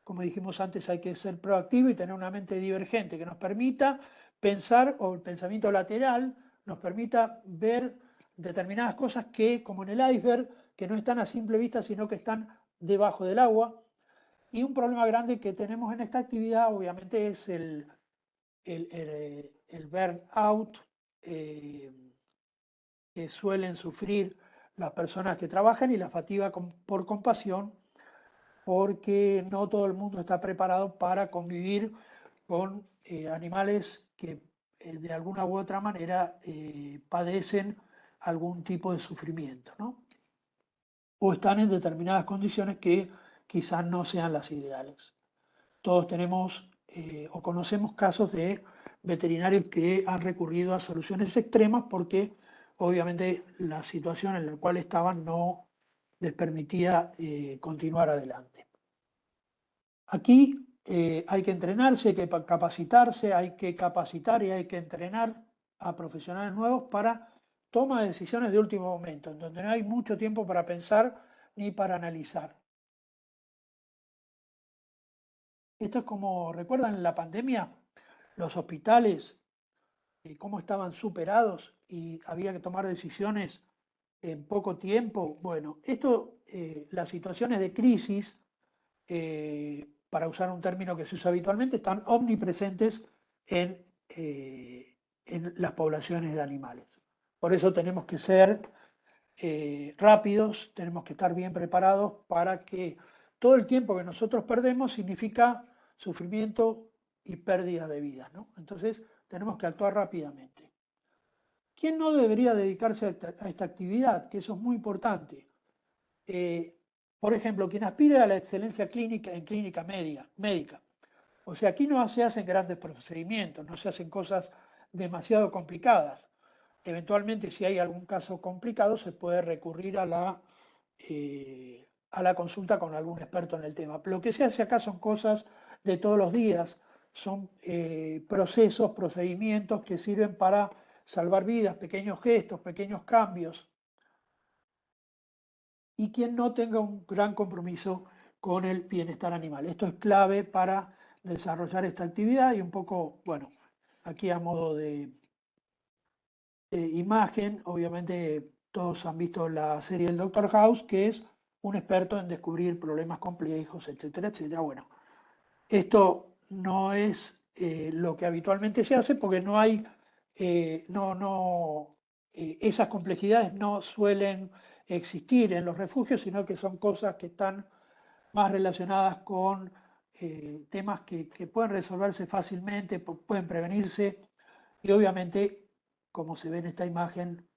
Como dijimos antes, hay que ser proactivo y tener una mente divergente que nos permita pensar, o el pensamiento lateral, nos permita ver determinadas cosas que, como en el iceberg, que no están a simple vista, sino que están debajo del agua. Y un problema grande que tenemos en esta actividad, obviamente, es el burnout que suelen sufrir las personas que trabajan y la fatiga por compasión, porque no todo el mundo está preparado para convivir con animales que de alguna u otra manera padecen algún tipo de sufrimiento, ¿no? O están en determinadas condiciones que quizás no sean las ideales. Todos tenemos o conocemos casos de veterinarios que han recurrido a soluciones extremas porque obviamente la situación en la cual estaban no les permitía continuar adelante. Aquí hay que entrenarse, hay que capacitarse, hay que capacitar y hay que entrenar a profesionales nuevos para toma de decisiones de último momento, en donde no hay mucho tiempo para pensar ni para analizar. Esto es como, ¿recuerdan la pandemia? Los hospitales, cómo estaban superados y había que tomar decisiones en poco tiempo. Bueno, esto, las situaciones de crisis, para usar un término que se usa habitualmente, están omnipresentes en las poblaciones de animales. Por eso tenemos que ser rápidos, tenemos que estar bien preparados para que todo el tiempo que nosotros perdemos significa sufrimiento y pérdida de vidas, ¿no? Entonces tenemos que actuar rápidamente. ¿Quién no debería dedicarse a esta actividad? Que eso es muy importante. Por ejemplo, quien aspire a la excelencia clínica en clínica médica. O sea, aquí no se hacen grandes procedimientos, no se hacen cosas demasiado complicadas. Eventualmente, si hay algún caso complicado, se puede recurrir a la consulta con algún experto en el tema. Lo que se hace acá son cosas de todos los días, son procesos, procedimientos que sirven para salvar vidas, pequeños gestos, pequeños cambios. Y quien no tenga un gran compromiso con el bienestar animal. Esto es clave para desarrollar esta actividad y un poco, bueno, aquí a modo de imagen, obviamente todos han visto la serie del Doctor House, que es un experto en descubrir problemas complejos, etcétera, etcétera. Bueno, esto no es lo que habitualmente se hace porque no hay, esas complejidades no suelen existir en los refugios, sino que son cosas que están más relacionadas con temas que pueden resolverse fácilmente, pueden prevenirse y obviamente, como se ve en esta imagen,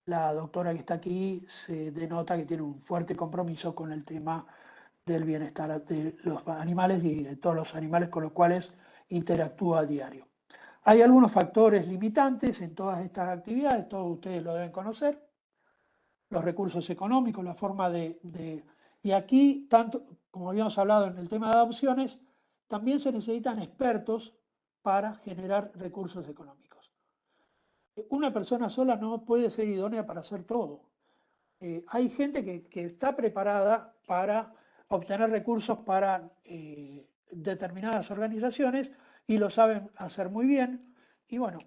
la doctora que está aquí se denota que tiene un fuerte compromiso con el tema del bienestar de los animales y de todos los animales con los cuales interactúa a diario. Hay algunos factores limitantes en todas estas actividades, todos ustedes lo deben conocer, los recursos económicos, la forma y aquí, tanto como habíamos hablado en el tema de adopciones, también se necesitan expertos para generar recursos económicos. Una persona sola no puede ser idónea para hacer todo. Hay gente que está preparada para obtener recursos para determinadas organizaciones y lo saben hacer muy bien. Y bueno,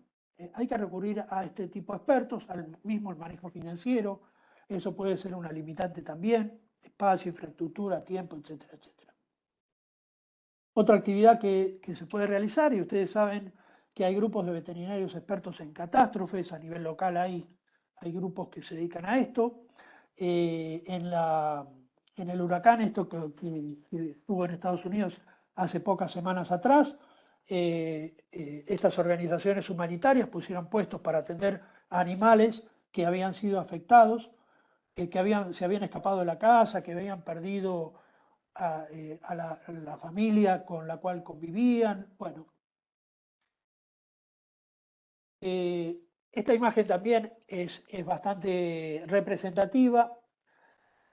hay que recurrir a este tipo de expertos, al mismo el manejo financiero. Eso puede ser una limitante también, espacio, infraestructura, tiempo, etcétera, etcétera. Otra actividad que se puede realizar, y ustedes saben que hay grupos de veterinarios expertos en catástrofes, a nivel local hay hay grupos que se dedican a esto. En el huracán, esto que estuvo en Estados Unidos hace pocas semanas atrás, estas organizaciones humanitarias pusieron puestos para atender a animales que habían sido afectados, que se habían escapado de la casa, que habían perdido a la familia con la cual convivían. Bueno, esta imagen también es bastante representativa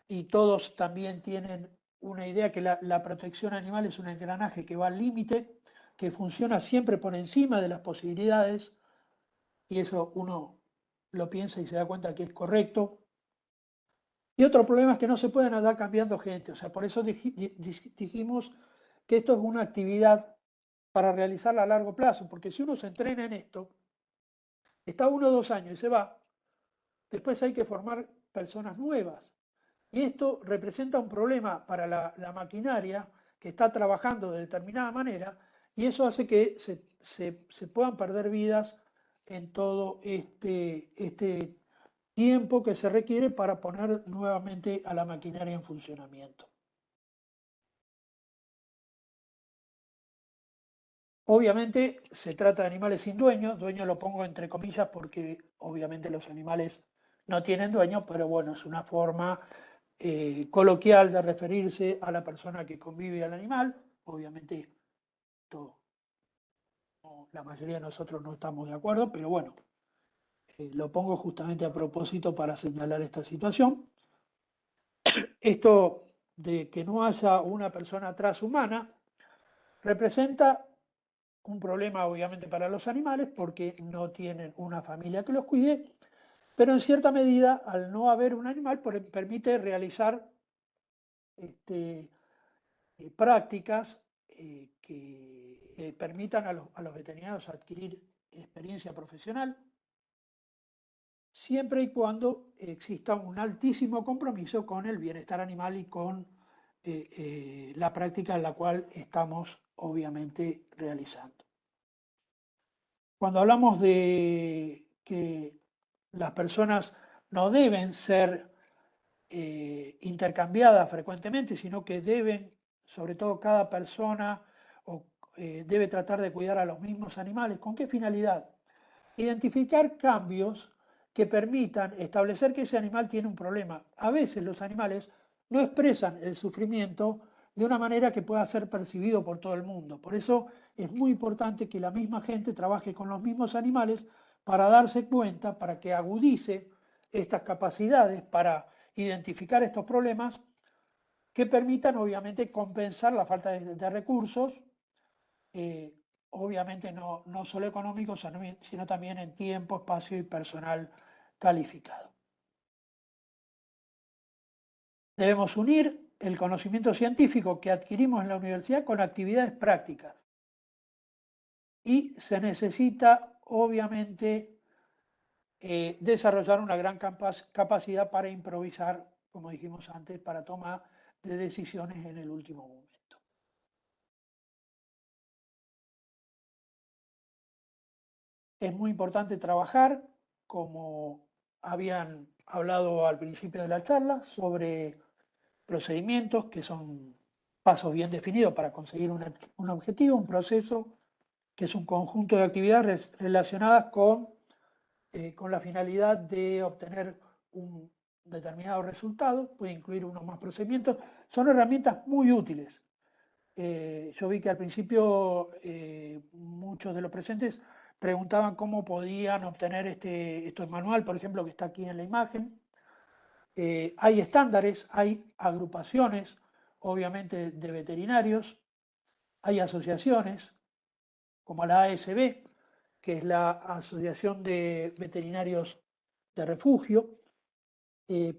y todos también tienen una idea que la protección animal es un engranaje que va al límite, que funciona siempre por encima de las posibilidades, y eso uno lo piensa y se da cuenta que es correcto. Y otro problema es que no se pueden andar cambiando gente, o sea, por eso dijimos que esto es una actividad para realizarla a largo plazo, porque si uno se entrena en esto, está 1 o 2 años y se va, después hay que formar personas nuevas. Y esto representa un problema para la maquinaria que está trabajando de determinada manera, y eso hace que se puedan perder vidas en todo este tiempo que se requiere para poner nuevamente a la maquinaria en funcionamiento. Obviamente se trata de animales sin dueño, dueño lo pongo entre comillas porque obviamente los animales no tienen dueño, pero bueno, es una forma coloquial de referirse a la persona que convive al animal. Obviamente la mayoría de nosotros no estamos de acuerdo, pero bueno, lo pongo justamente a propósito para señalar esta situación. Esto de que no haya una persona transhumana representa un problema obviamente para los animales porque no tienen una familia que los cuide, pero en cierta medida al no haber un animal permite realizar prácticas que permitan a los veterinarios adquirir experiencia profesional, siempre y cuando exista un altísimo compromiso con el bienestar animal y con la práctica en la cual estamos obviamente realizando. Cuando hablamos de que las personas no deben ser intercambiadas frecuentemente, sino que deben, sobre todo cada persona, debe tratar de cuidar a los mismos animales. ¿Con qué finalidad? Identificar cambios que permitan establecer que ese animal tiene un problema. A veces los animales no expresan el sufrimiento de una manera que pueda ser percibido por todo el mundo. Por eso es muy importante que la misma gente trabaje con los mismos animales para darse cuenta, para que agudice estas capacidades, para identificar estos problemas que permitan obviamente compensar la falta de recursos, obviamente no solo económicos, sino también en tiempo, espacio y personal calificado. Debemos unir el conocimiento científico que adquirimos en la universidad con actividades prácticas. Y se necesita, obviamente, desarrollar una gran capacidad para improvisar, como dijimos antes, para toma de decisiones en el último momento. Es muy importante trabajar, como habían hablado al principio de la charla, sobre procedimientos que son pasos bien definidos para conseguir un objetivo, un proceso que es un conjunto de actividades relacionadas con la finalidad de obtener un determinado resultado, puede incluir unos más procedimientos, son herramientas muy útiles. Yo vi que al principio muchos de los presentes preguntaban cómo podían obtener esto en manual, por ejemplo, que está aquí en la imagen. Hay estándares, hay agrupaciones, obviamente, de veterinarios, hay asociaciones, como la ASB, que es la Asociación de Veterinarios de Refugio.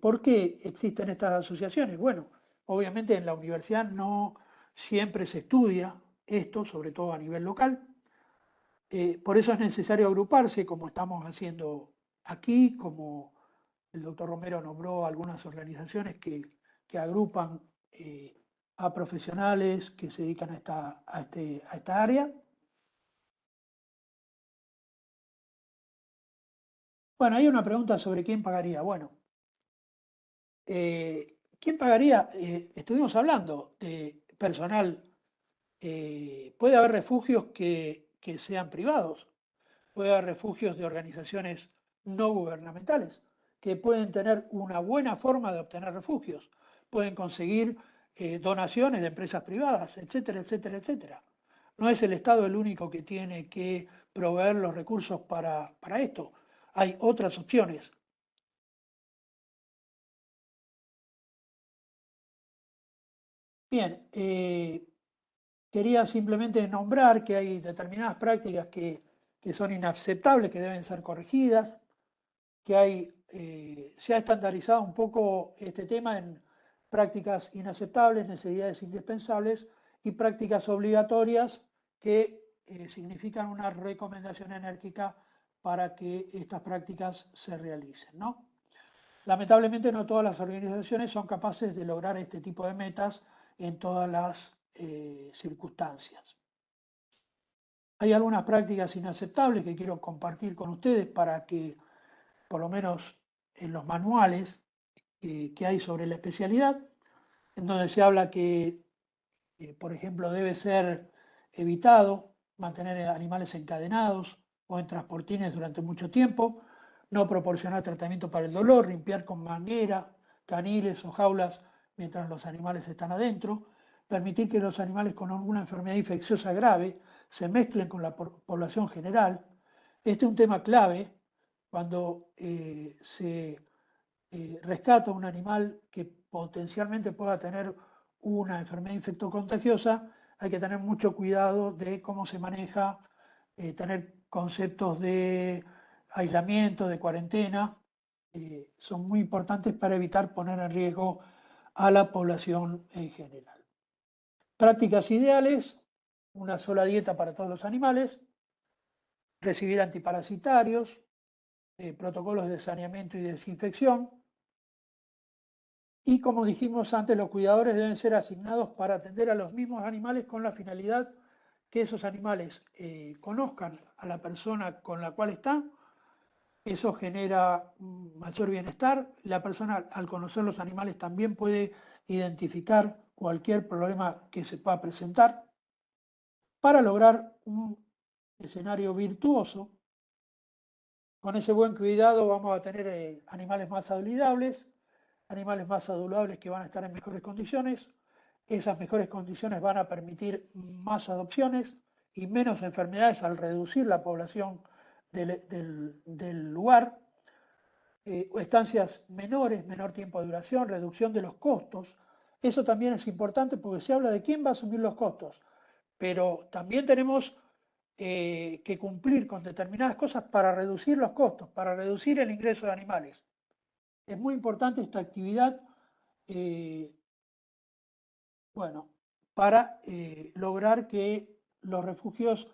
¿Por qué existen estas asociaciones? Bueno, obviamente en la universidad no siempre se estudia esto, sobre todo a nivel local. Por eso es necesario agruparse, como estamos haciendo aquí, como el doctor Romero nombró algunas organizaciones que agrupan a profesionales que se dedican a esta área. Bueno, hay una pregunta sobre quién pagaría. Bueno, ¿quién pagaría? Estuvimos hablando de personal. Puede haber refugios que sean privados, puede haber refugios de organizaciones no gubernamentales, que pueden tener una buena forma de obtener refugios, pueden conseguir donaciones de empresas privadas, etcétera, etcétera, etcétera. No es el Estado el único que tiene que proveer los recursos para esto. Hay otras opciones. Bien, quería simplemente nombrar que hay determinadas prácticas que son inaceptables, que deben ser corregidas, que se ha estandarizado un poco este tema en prácticas inaceptables, necesidades indispensables y prácticas obligatorias que significan una recomendación enérgica para que estas prácticas se realicen, ¿no? Lamentablemente no todas las organizaciones son capaces de lograr este tipo de metas en todas las circunstancias. Hay algunas prácticas inaceptables que quiero compartir con ustedes para que, por lo menos en los manuales que hay sobre la especialidad, en donde se habla que, por ejemplo, debe ser evitado mantener animales encadenados o en transportines durante mucho tiempo, no proporcionar tratamiento para el dolor, limpiar con manguera, caniles o jaulas mientras los animales están adentro, permitir que los animales con alguna enfermedad infecciosa grave se mezclen con la población general. Este es un tema clave cuando se rescata un animal que potencialmente pueda tener una enfermedad infectocontagiosa. Hay que tener mucho cuidado de cómo se maneja, tener conceptos de aislamiento, de cuarentena, son muy importantes para evitar poner en riesgo a la población en general. Prácticas ideales: una sola dieta para todos los animales, recibir antiparasitarios, protocolos de saneamiento y desinfección. Y como dijimos antes, los cuidadores deben ser asignados para atender a los mismos animales con la finalidad que esos animales conozcan a la persona con la cual están. Eso genera mayor bienestar. La persona, al conocer los animales, también puede identificar cualquier problema que se pueda presentar. Para lograr un escenario virtuoso, con ese buen cuidado vamos a tener animales más saludables que van a estar en mejores condiciones. Esas mejores condiciones van a permitir más adopciones y menos enfermedades al reducir la población del lugar. Estancias menores, menor tiempo de duración, reducción de los costos. Eso también es importante porque se habla de quién va a asumir los costos, pero también tenemos que cumplir con determinadas cosas para reducir los costos, para reducir el ingreso de animales. Es muy importante esta actividad, bueno, para lograr que los refugios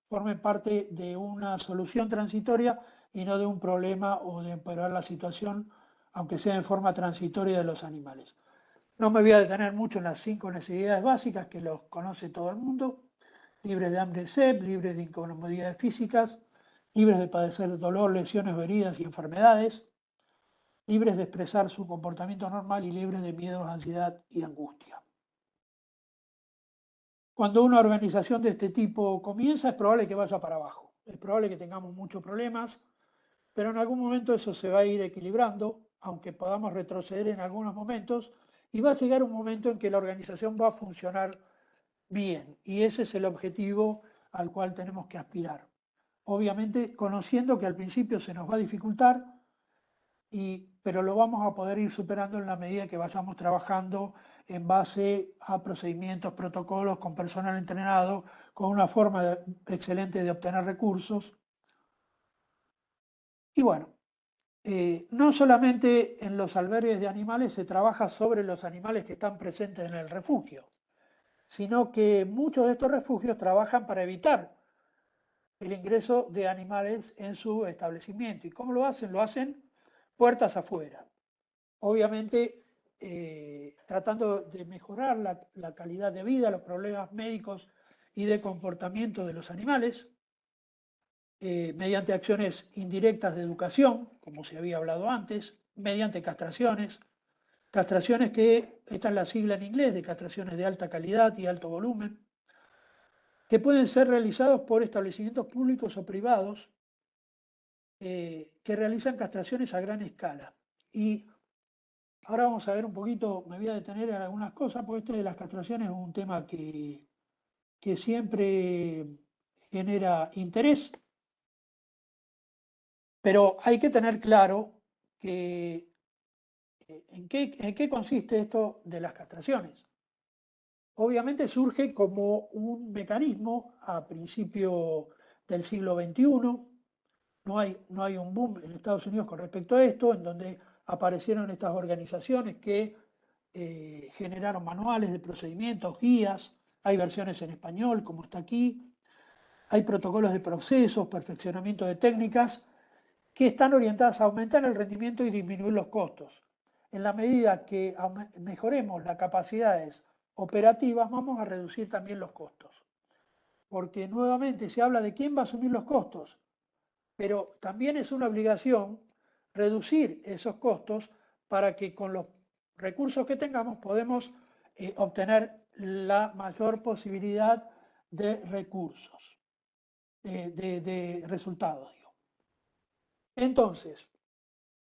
formen parte de una solución transitoria y no de un problema o de empeorar la situación, aunque sea en forma transitoria, de los animales. No me voy a detener mucho en las 5 necesidades básicas que los conoce todo el mundo: libres de hambre y sed, libres de incomodidades físicas, libres de padecer dolor, lesiones, heridas y enfermedades, libres de expresar su comportamiento normal y libres de miedos, ansiedad y angustia. Cuando una organización de este tipo comienza, es probable que vaya para abajo, es probable que tengamos muchos problemas, pero en algún momento eso se va a ir equilibrando, aunque podamos retroceder en algunos momentos, y va a llegar un momento en que la organización va a funcionar bien, y ese es el objetivo al cual tenemos que aspirar. Obviamente conociendo que al principio se nos va a dificultar, pero lo vamos a poder ir superando en la medida que vayamos trabajando en base a procedimientos, protocolos, con personal entrenado, con una forma excelente de obtener recursos. Y bueno, no solamente en los albergues de animales se trabaja sobre los animales que están presentes en el refugio, sino que muchos de estos refugios trabajan para evitar el ingreso de animales en su establecimiento. ¿Y cómo lo hacen? Lo hacen puertas afuera. Obviamente, tratando de mejorar la calidad de vida, los problemas médicos y de comportamiento de los animales. mediante acciones indirectas de educación, como se había hablado antes, mediante castraciones que, esta es la sigla en inglés, de castraciones de alta calidad y alto volumen, que pueden ser realizados por establecimientos públicos o privados que realizan castraciones a gran escala. Y ahora vamos a ver un poquito, me voy a detener en algunas cosas, porque esto de las castraciones es un tema que siempre genera interés, pero hay que tener claro que ¿en qué consiste esto de las castraciones? Obviamente surge como un mecanismo a principio del siglo XXI. No hay un boom en Estados Unidos con respecto a esto, en donde aparecieron estas organizaciones que generaron manuales de procedimientos, guías, hay versiones en español, como está aquí, hay protocolos de procesos, perfeccionamiento de técnicas, que están orientadas a aumentar el rendimiento y disminuir los costos. En la medida que mejoremos las capacidades operativas, vamos a reducir también los costos. Porque nuevamente se habla de quién va a asumir los costos, pero también es una obligación reducir esos costos para que con los recursos que tengamos podemos obtener la mayor posibilidad de recursos, de resultados. Digo. Entonces,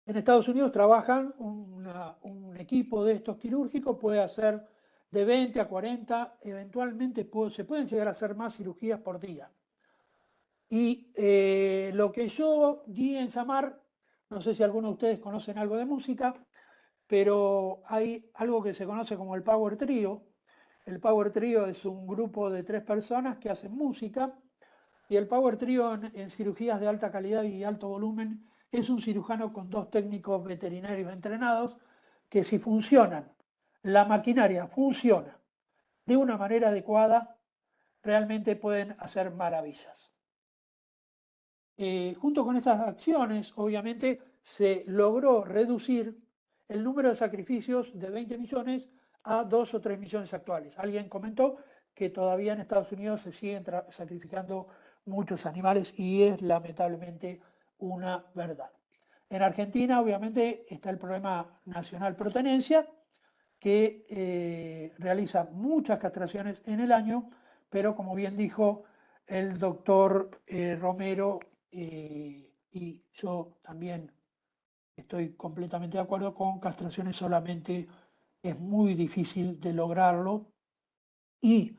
en Estados Unidos trabajan un equipo de estos quirúrgicos, puede hacer de 20 a 40, eventualmente se pueden llegar a hacer más cirugías por día. Y lo que yo di en llamar, no sé si algunos de ustedes conocen algo de música, pero hay algo que se conoce como el Power Trio. El Power Trio es un grupo de 3 personas que hacen música, y el Power Trio en cirugías de alta calidad y alto volumen es un cirujano con 2 técnicos veterinarios entrenados que, si funcionan, la maquinaria funciona de una manera adecuada, realmente pueden hacer maravillas. Junto con estas acciones, obviamente, se logró reducir el número de sacrificios de 20 millones a 2 o 3 millones actuales. Alguien comentó que todavía en Estados Unidos se siguen sacrificando muchos animales, y es lamentablemente una verdad. En Argentina, obviamente, está el Programa Nacional Pro Tenencia, que realiza muchas castraciones en el año, pero como bien dijo el doctor Romero, y yo también estoy completamente de acuerdo, con castraciones solamente es muy difícil de lograrlo, y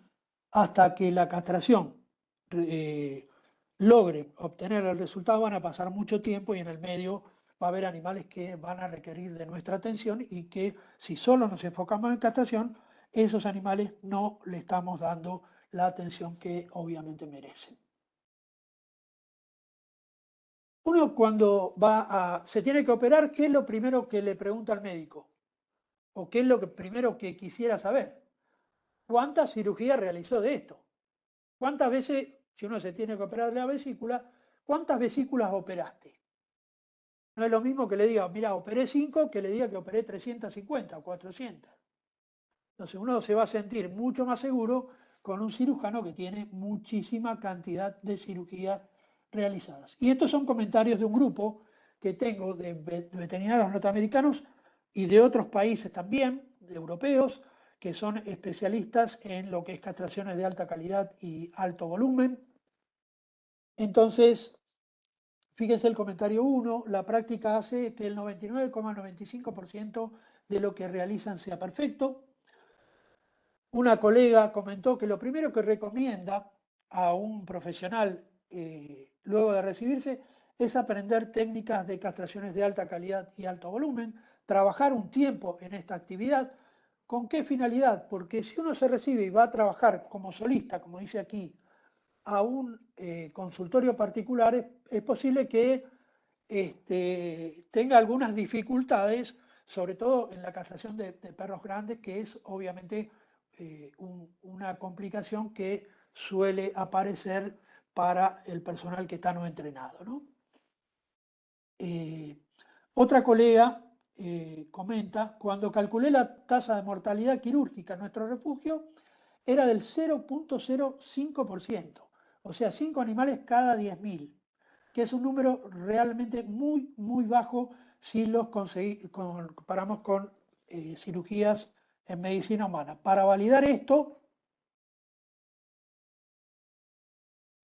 hasta que la castración logre obtener el resultado van a pasar mucho tiempo, y en el medio va a haber animales que van a requerir de nuestra atención, y que si solo nos enfocamos en castración, esos animales no le estamos dando la atención que obviamente merecen. Uno, cuando se tiene que operar, ¿qué es lo primero que le pregunta al médico? ¿O qué es lo primero que quisiera saber? ¿Cuántas cirugías realizó de esto? ¿Cuántas veces, si uno se tiene que operar de la vesícula, cuántas vesículas operaste? No es lo mismo que le diga, mira, operé 5, que le diga que operé 350 o 400. Entonces uno se va a sentir mucho más seguro con un cirujano que tiene muchísima cantidad de cirugías realizadas. Y estos son comentarios de un grupo que tengo de veterinarios norteamericanos y de otros países también, de europeos, que son especialistas en lo que es castraciones de alta calidad y alto volumen. Entonces, fíjense el comentario 1, la práctica hace que el 99,95% de lo que realizan sea perfecto. Una colega comentó que lo primero que recomienda a un profesional luego de recibirse es aprender técnicas de castraciones de alta calidad y alto volumen, trabajar un tiempo en esta actividad. ¿Con qué finalidad? Porque si uno se recibe y va a trabajar como solista, como dice aquí, a un consultorio particular, es posible que tenga algunas dificultades, sobre todo en la castración de perros grandes, que es obviamente una complicación que suele aparecer para el personal que está no entrenado, ¿no? Otra colega comenta, cuando calculé la tasa de mortalidad quirúrgica en nuestro refugio, era del 0,05%, o sea, 5 animales cada 10.000. que es un número realmente muy, muy bajo si los comparamos con cirugías en medicina humana. Para validar esto,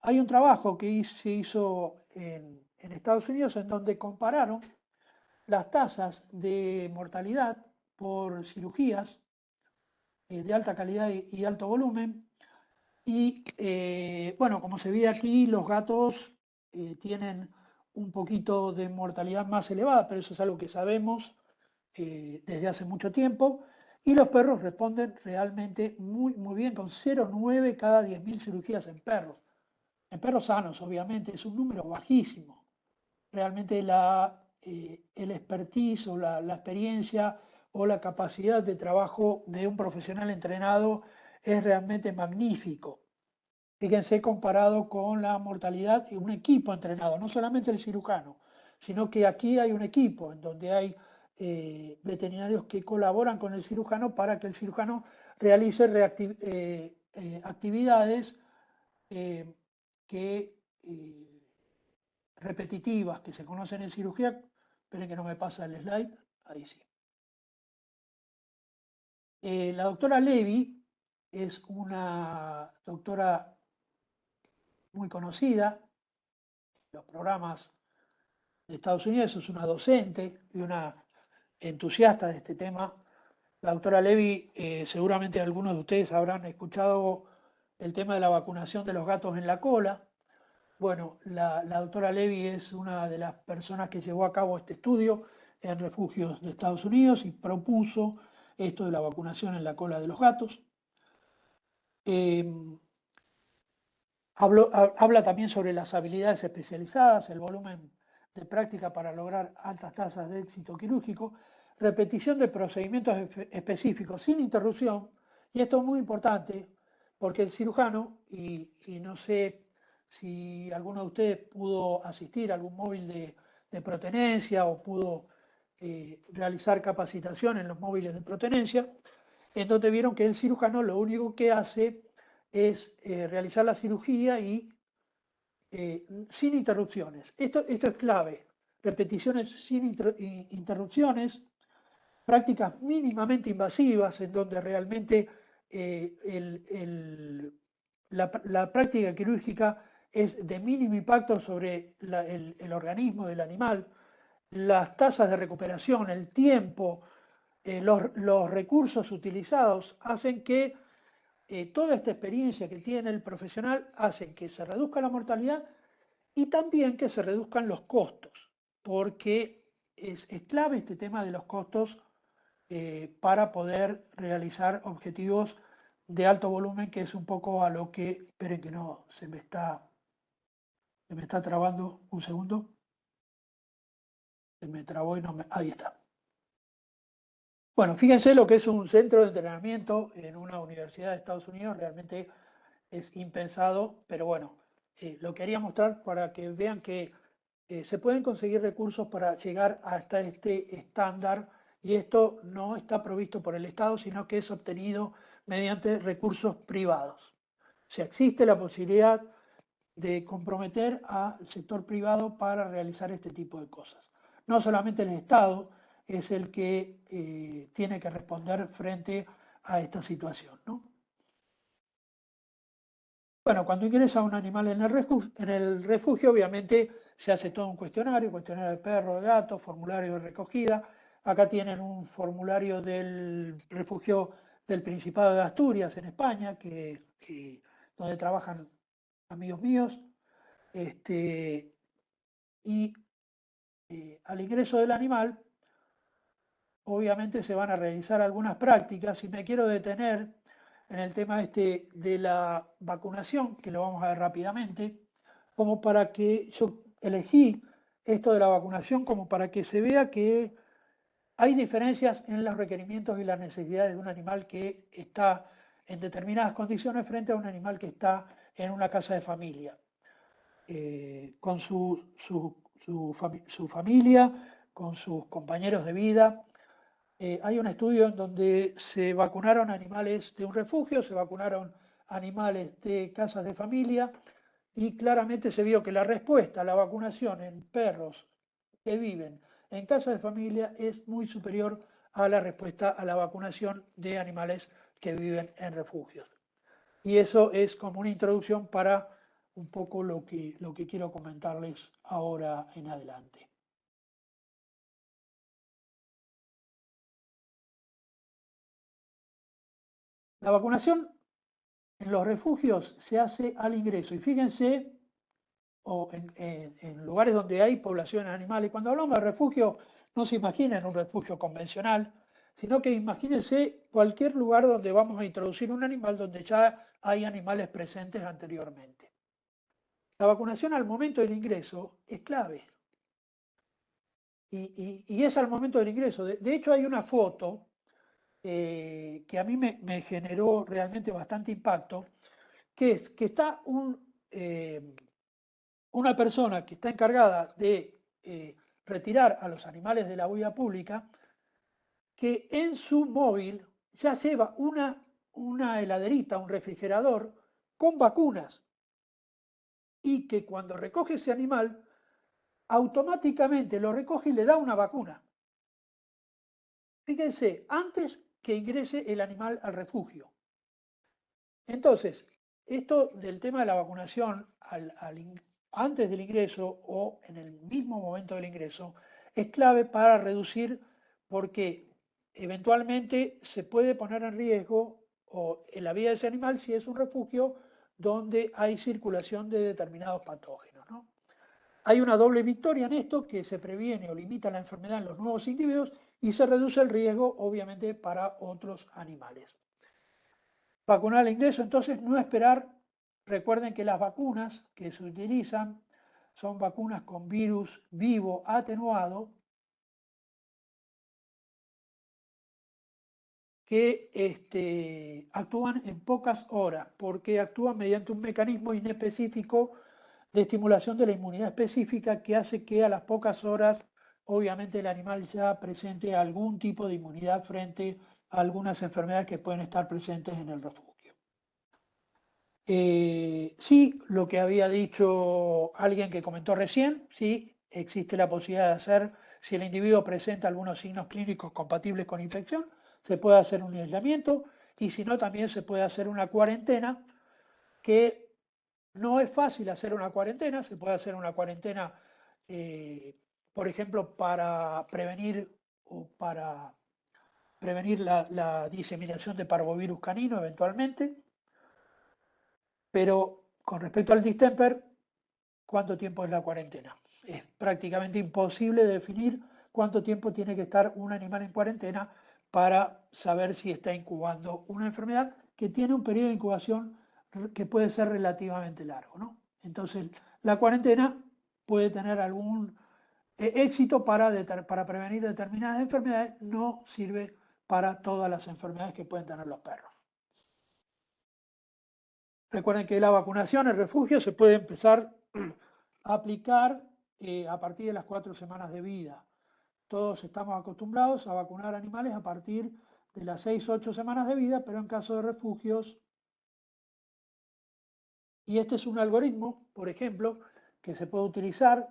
hay un trabajo que se hizo en Estados Unidos en donde compararon las tasas de mortalidad por cirugías de alta calidad y alto volumen. Y bueno, como se ve aquí, los gatos tienen un poquito de mortalidad más elevada, pero eso es algo que sabemos desde hace mucho tiempo. Y los perros responden realmente muy, muy bien, con 0,9 cada 10.000 cirugías en perros. En perros sanos, obviamente, es un número bajísimo. Realmente el expertise o la experiencia o la capacidad de trabajo de un profesional entrenado es realmente magnífico. Fíjense comparado con la mortalidad y un equipo entrenado, no solamente el cirujano, sino que aquí hay un equipo en donde hay veterinarios que colaboran con el cirujano para que el cirujano realice actividades que repetitivas que se conocen en cirugía. Esperen que no me pasa el slide, ahí sí. La doctora Levy es una doctora muy conocida en los programas de Estados Unidos, es una docente y una entusiasta de este tema. La doctora Levy, seguramente algunos de ustedes habrán escuchado el tema de la vacunación de los gatos en la cola. Bueno, la doctora Levy es una de las personas que llevó a cabo este estudio en refugios de Estados Unidos y propuso esto de la vacunación en la cola de los gatos. Habla también sobre las habilidades especializadas, el volumen de práctica para lograr altas tasas de éxito quirúrgico, repetición de procedimientos específicos sin interrupción, y esto es muy importante porque el cirujano, y no sé si alguno de ustedes pudo asistir a algún móvil de protenencia o pudo realizar capacitación en los móviles de protenencia, en donde vieron que el cirujano lo único que hace es realizar la cirugía y sin interrupciones. Esto es clave. Repeticiones sin interrupciones, prácticas mínimamente invasivas en donde realmente la práctica quirúrgica es de mínimo impacto sobre el organismo del animal, las tasas de recuperación, el tiempo, los recursos utilizados hacen que toda esta experiencia que tiene el profesional hace que se reduzca la mortalidad y también que se reduzcan los costos, porque es clave este tema de los costos para poder realizar objetivos de alto volumen, que es un poco a lo que, esperen que no, se me está trabando un segundo, se me trabó y no me, ahí está. Bueno, fíjense lo que es un centro de entrenamiento en una universidad de Estados Unidos, realmente es impensado, pero bueno, lo quería mostrar para que vean que se pueden conseguir recursos para llegar hasta este estándar y esto no está provisto por el Estado, sino que es obtenido mediante recursos privados. O sea, existe la posibilidad de comprometer al sector privado para realizar este tipo de cosas. No solamente el Estado es el que tiene que responder frente a esta situación, ¿no? Bueno, cuando ingresa un animal en el refugio, obviamente se hace todo un cuestionario de perro, de gato, formulario de recogida. Acá tienen un formulario del refugio del Principado de Asturias en España, donde trabajan amigos míos. Y al ingreso del animal, obviamente se van a realizar algunas prácticas y me quiero detener en el tema de la vacunación, que lo vamos a ver rápidamente, como para que yo elegí esto de la vacunación como para que se vea que hay diferencias en los requerimientos y las necesidades de un animal que está en determinadas condiciones frente a un animal que está en una casa de familia, con su familia, con sus compañeros de vida. Hay un estudio en donde se vacunaron animales de un refugio, se vacunaron animales de casas de familia y claramente se vio que la respuesta a la vacunación en perros que viven en casas de familia es muy superior a la respuesta a la vacunación de animales que viven en refugios. Y eso es como una introducción para un poco lo que quiero comentarles ahora en adelante. La vacunación en los refugios se hace al ingreso. Y fíjense, o en lugares donde hay poblaciones animales, cuando hablamos de refugio, no se imaginen un refugio convencional, sino que imagínense cualquier lugar donde vamos a introducir un animal donde ya hay animales presentes anteriormente. La vacunación al momento del ingreso es clave. Y es al momento del ingreso. De hecho, hay una foto que a mí me generó realmente bastante impacto, que es que está una persona que está encargada de retirar a los animales de la vía pública, que en su móvil ya lleva una heladerita, un refrigerador con vacunas, y que cuando recoge ese animal, automáticamente lo recoge y le da una vacuna. Fíjense, antes que ingrese el animal al refugio. Entonces, esto del tema de la vacunación antes del ingreso o en el mismo momento del ingreso es clave para reducir, porque eventualmente se puede poner en riesgo o en la vida de ese animal si es un refugio donde hay circulación de determinados patógenos, ¿no? Hay una doble victoria en esto, que se previene o limita la enfermedad en los nuevos individuos y se reduce el riesgo, obviamente, para otros animales. Vacunar al ingreso, entonces, no esperar. Recuerden que las vacunas que se utilizan son vacunas con virus vivo atenuado, que actúan en pocas horas, porque actúan mediante un mecanismo inespecífico de estimulación de la inmunidad específica, que hace que a las pocas horas, obviamente, el animal ya presente algún tipo de inmunidad frente a algunas enfermedades que pueden estar presentes en el refugio. Sí, lo que había dicho alguien que comentó recién, sí, existe la posibilidad de hacer, si el individuo presenta algunos signos clínicos compatibles con infección, se puede hacer un aislamiento, y si no, también se puede hacer una cuarentena, que no es fácil hacer una cuarentena. Se puede hacer una cuarentena, por ejemplo, para prevenir la diseminación de parvovirus canino eventualmente. Pero con respecto al distemper, ¿cuánto tiempo es la cuarentena? Es prácticamente imposible definir cuánto tiempo tiene que estar un animal en cuarentena para saber si está incubando una enfermedad que tiene un periodo de incubación que puede ser relativamente largo, ¿no? Entonces, la cuarentena puede tener algún éxito para prevenir determinadas enfermedades, no sirve para todas las enfermedades que pueden tener los perros. Recuerden que la vacunación en refugio se puede empezar a aplicar a partir de las 4 semanas de vida. Todos estamos acostumbrados a vacunar animales a partir de las 6 o 8 semanas de vida, pero en caso de refugios, y este es un algoritmo, por ejemplo, que se puede utilizar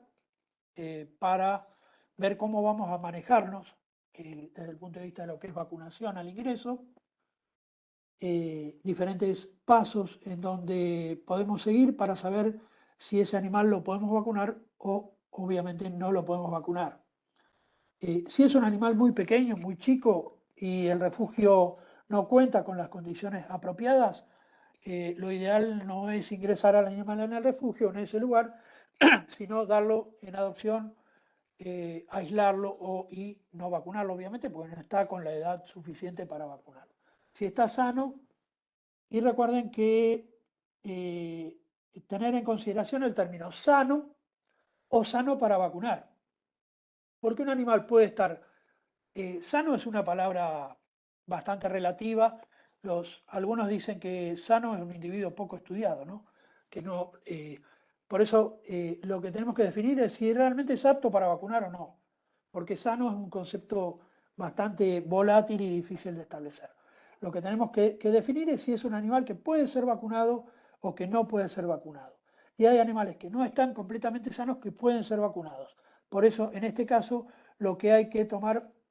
para ver cómo vamos a manejarnos desde el punto de vista de lo que es vacunación al ingreso. Diferentes pasos en donde podemos seguir para saber si ese animal lo podemos vacunar o obviamente no lo podemos vacunar. Si es un animal muy pequeño, muy chico, y el refugio no cuenta con las condiciones apropiadas, lo ideal no es ingresar al animal en el refugio, en ese lugar, sino darlo en adopción, aislarlo y no vacunarlo, obviamente, porque no está con la edad suficiente para vacunarlo. Si está sano, y recuerden que tener en consideración el término sano o sano para vacunar. Porque un animal puede estar sano, es una palabra bastante relativa. Algunos dicen que sano es un individuo poco estudiado, ¿no? Que no, por eso lo que tenemos que definir es si realmente es apto para vacunar o no. Porque sano es un concepto bastante volátil y difícil de establecer. Lo que tenemos que definir es si es un animal que puede ser vacunado o que no puede ser vacunado. y hay animales que no están completamente sanos que pueden ser vacunados. Por eso, en este caso, lo que hay que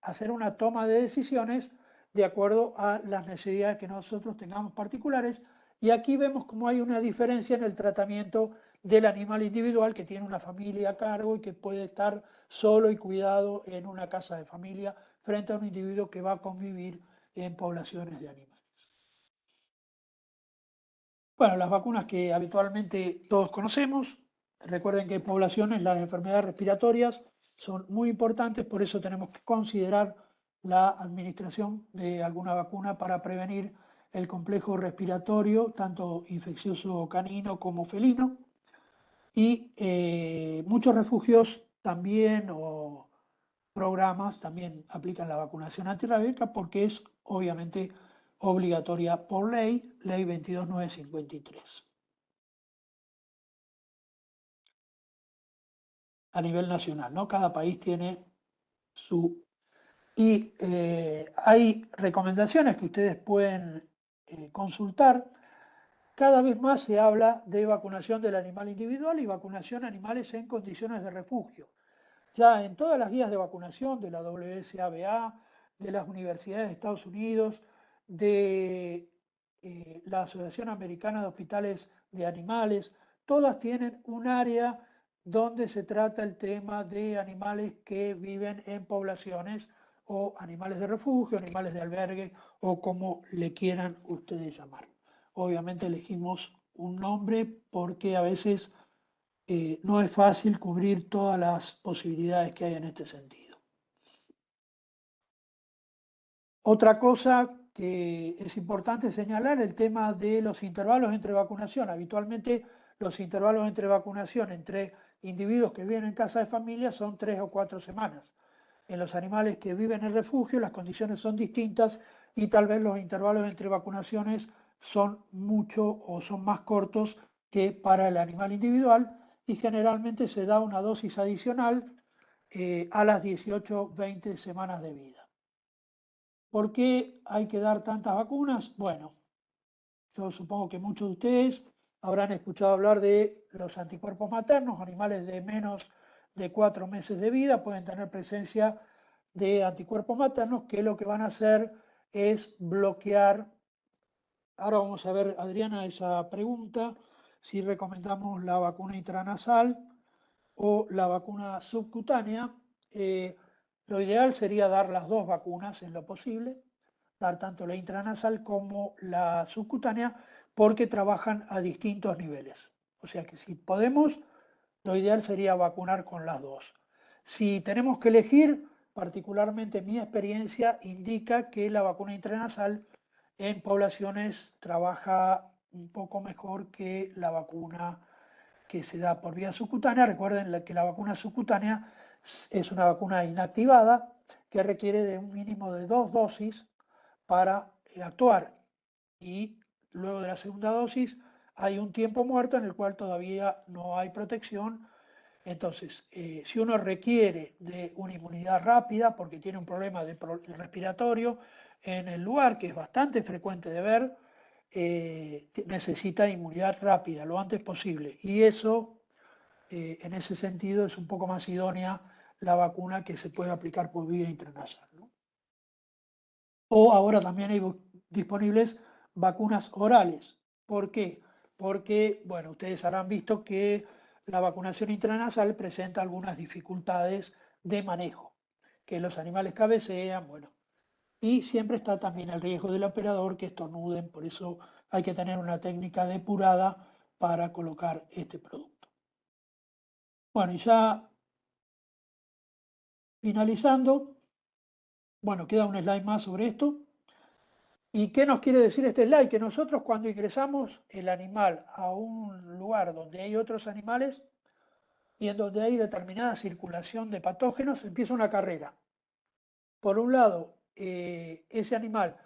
hacer una toma de decisiones de acuerdo a las necesidades que nosotros tengamos particulares. Y aquí vemos cómo hay una diferencia en el tratamiento del animal individual que tiene una familia a cargo y que puede estar solo y cuidado en una casa de familia frente a un individuo que va a convivir en poblaciones de animales. Bueno, las vacunas que habitualmente todos conocemos, recuerden que en poblaciones las enfermedades respiratorias son muy importantes, por eso tenemos que considerar la administración de alguna vacuna para prevenir el complejo respiratorio, tanto infeccioso canino como felino. Y muchos refugios también o programas también aplican la vacunación antirrábica porque es obviamente obligatoria por ley, ley 22953. A nivel nacional, ¿no? Cada país tiene su... Y hay recomendaciones que ustedes pueden consultar. Cada vez más se habla de vacunación del animal individual y vacunación de animales en condiciones de refugio. Ya en todas las guías de vacunación de la WSABA, de las universidades de Estados Unidos, de la Asociación Americana de Hospitales de Animales, todas tienen un área donde se trata el tema de animales que viven en poblaciones o animales de refugio, animales de albergue o como le quieran ustedes llamar. Obviamente elegimos un nombre porque a veces no es fácil cubrir todas las posibilidades que hay en este sentido. Otra cosa que es importante señalar, el tema de los intervalos entre vacunación. Habitualmente los intervalos entre vacunación entre individuos que viven en casa de familia son 3 o 4 semanas. En los animales que viven en refugio las condiciones son distintas y tal vez los intervalos entre vacunaciones son mucho o son más cortos que para el animal individual y generalmente se da una dosis adicional a las 18-20 semanas de vida. ¿Por qué hay que dar tantas vacunas? Bueno, yo supongo que muchos de ustedes habrán escuchado hablar de los anticuerpos maternos, animales de menos de 4 meses de vida pueden tener presencia de anticuerpos maternos que lo que van a hacer es bloquear. Ahora vamos a ver, Adriana, esa pregunta, si recomendamos la vacuna intranasal o la vacuna subcutánea. Lo ideal sería dar las dos vacunas en lo posible, dar tanto la intranasal como la subcutánea, porque trabajan a distintos niveles. O sea que si podemos, lo ideal sería vacunar con las dos. Si tenemos que elegir, particularmente mi experiencia indica que la vacuna intranasal en poblaciones trabaja un poco mejor que la vacuna que se da por vía subcutánea. Recuerden que la vacuna subcutánea es una vacuna inactivada que requiere de un mínimo de 2 dosis para actuar. Y luego de la segunda dosis hay un tiempo muerto en el cual todavía no hay protección. Entonces, si uno requiere de una inmunidad rápida porque tiene un problema de respiratorio en el lugar, que es bastante frecuente de ver, necesita inmunidad rápida, lo antes posible. Y eso, en ese sentido, es un poco más idónea la vacuna que se puede aplicar por vía intranasal, ¿no? O ahora también hay disponibles vacunas orales. ¿Por qué? Porque, bueno, ustedes habrán visto que la vacunación intranasal presenta algunas dificultades de manejo, que los animales cabecean, bueno, y siempre está también el riesgo del operador que estornuden, por eso hay que tener una técnica depurada para colocar este producto. Bueno, y ya finalizando, bueno, queda un slide más sobre esto. ¿Y qué nos quiere decir este slide? Que nosotros cuando ingresamos el animal a un lugar donde hay otros animales y en donde hay determinada circulación de patógenos, empieza una carrera. Por un lado, ese animal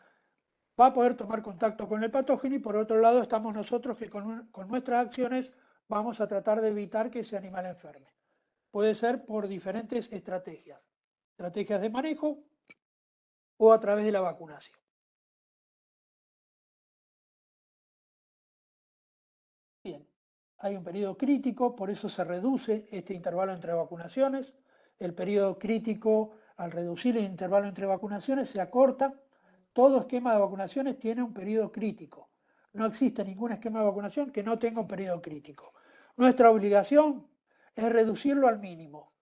va a poder tomar contacto con el patógeno y por otro lado estamos nosotros que con nuestras acciones vamos a tratar de evitar que ese animal enferme. Puede ser por diferentes estrategias. Estrategias de manejo o a través de la vacunación. Bien. hay un periodo crítico, por eso se reduce este intervalo entre vacunaciones. El periodo crítico, al reducir el intervalo entre vacunaciones, se acorta. Todo esquema de vacunaciones tiene un periodo crítico. No existe ningún esquema de vacunación que no tenga un periodo crítico. Nuestra obligación es reducirlo al mínimo.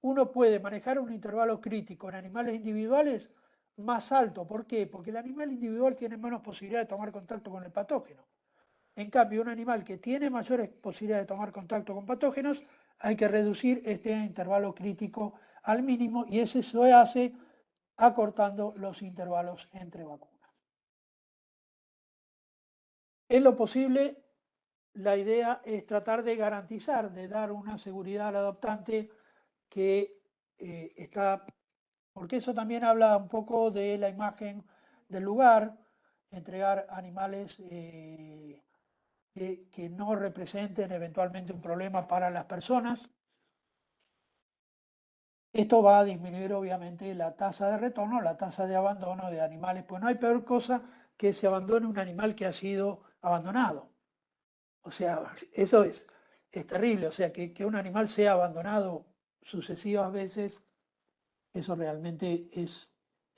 Uno puede manejar un intervalo crítico en animales individuales más alto. ¿Por qué? Porque el animal individual tiene menos posibilidad de tomar contacto con el patógeno. En cambio, un animal que tiene mayores posibilidades de tomar contacto con patógenos, hay que reducir este intervalo crítico al mínimo y eso se hace acortando los intervalos entre vacunas. En lo posible, la idea es tratar de garantizar, de dar una seguridad al adoptante que está, porque eso también habla un poco de la imagen del lugar, entregar animales que no representen eventualmente un problema para las personas. Esto va a disminuir obviamente la tasa de retorno, la tasa de abandono de animales, pues no hay peor cosa que se abandone un animal que ha sido abandonado. O sea, eso es terrible, o sea, que un animal sea abandonado sucesivas veces, eso realmente es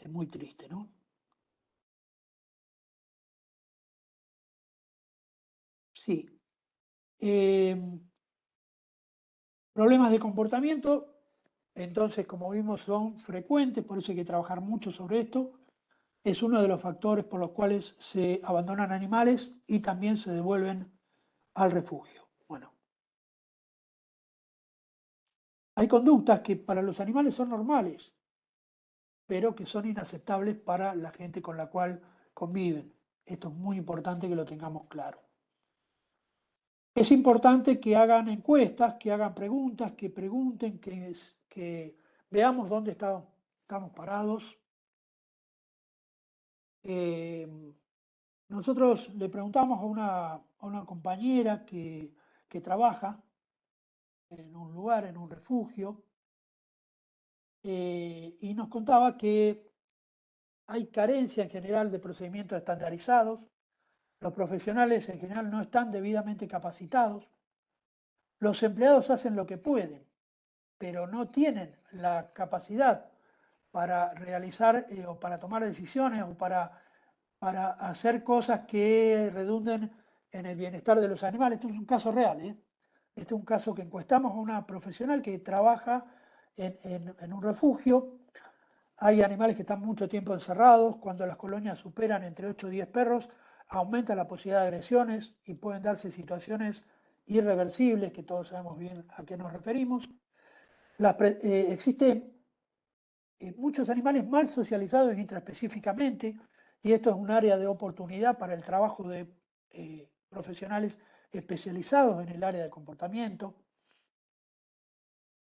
muy triste, ¿no? Sí. Problemas de comportamiento, entonces, como vimos, son frecuentes, por eso hay que trabajar mucho sobre esto. Es uno de los factores por los cuales se abandonan animales y también se devuelven al refugio. Bueno, hay conductas que para los animales son normales, pero que son inaceptables para la gente con la cual conviven. Esto es muy importante que lo tengamos claro. Es importante que hagan encuestas, que hagan preguntas, que pregunten, que veamos dónde estamos parados. Nosotros le preguntamos a una compañera que trabaja en un lugar, en un refugio, y nos contaba que hay carencia en general de procedimientos estandarizados, los profesionales en general no están debidamente capacitados, los empleados hacen lo que pueden, pero no tienen la capacidad para realizar o para tomar decisiones o para hacer cosas que redunden en el bienestar de los animales. Esto es un caso real, ¿eh? Este es un caso que encuestamos a una profesional que trabaja en un refugio. Hay animales que están mucho tiempo encerrados. Cuando las colonias superan entre 8 y 10 perros, aumenta la posibilidad de agresiones y pueden darse situaciones irreversibles, que todos sabemos bien a qué nos referimos. Existen muchos animales mal socializados intraespecíficamente, y esto es un área de oportunidad para el trabajo de profesionales especializados en el área de comportamiento.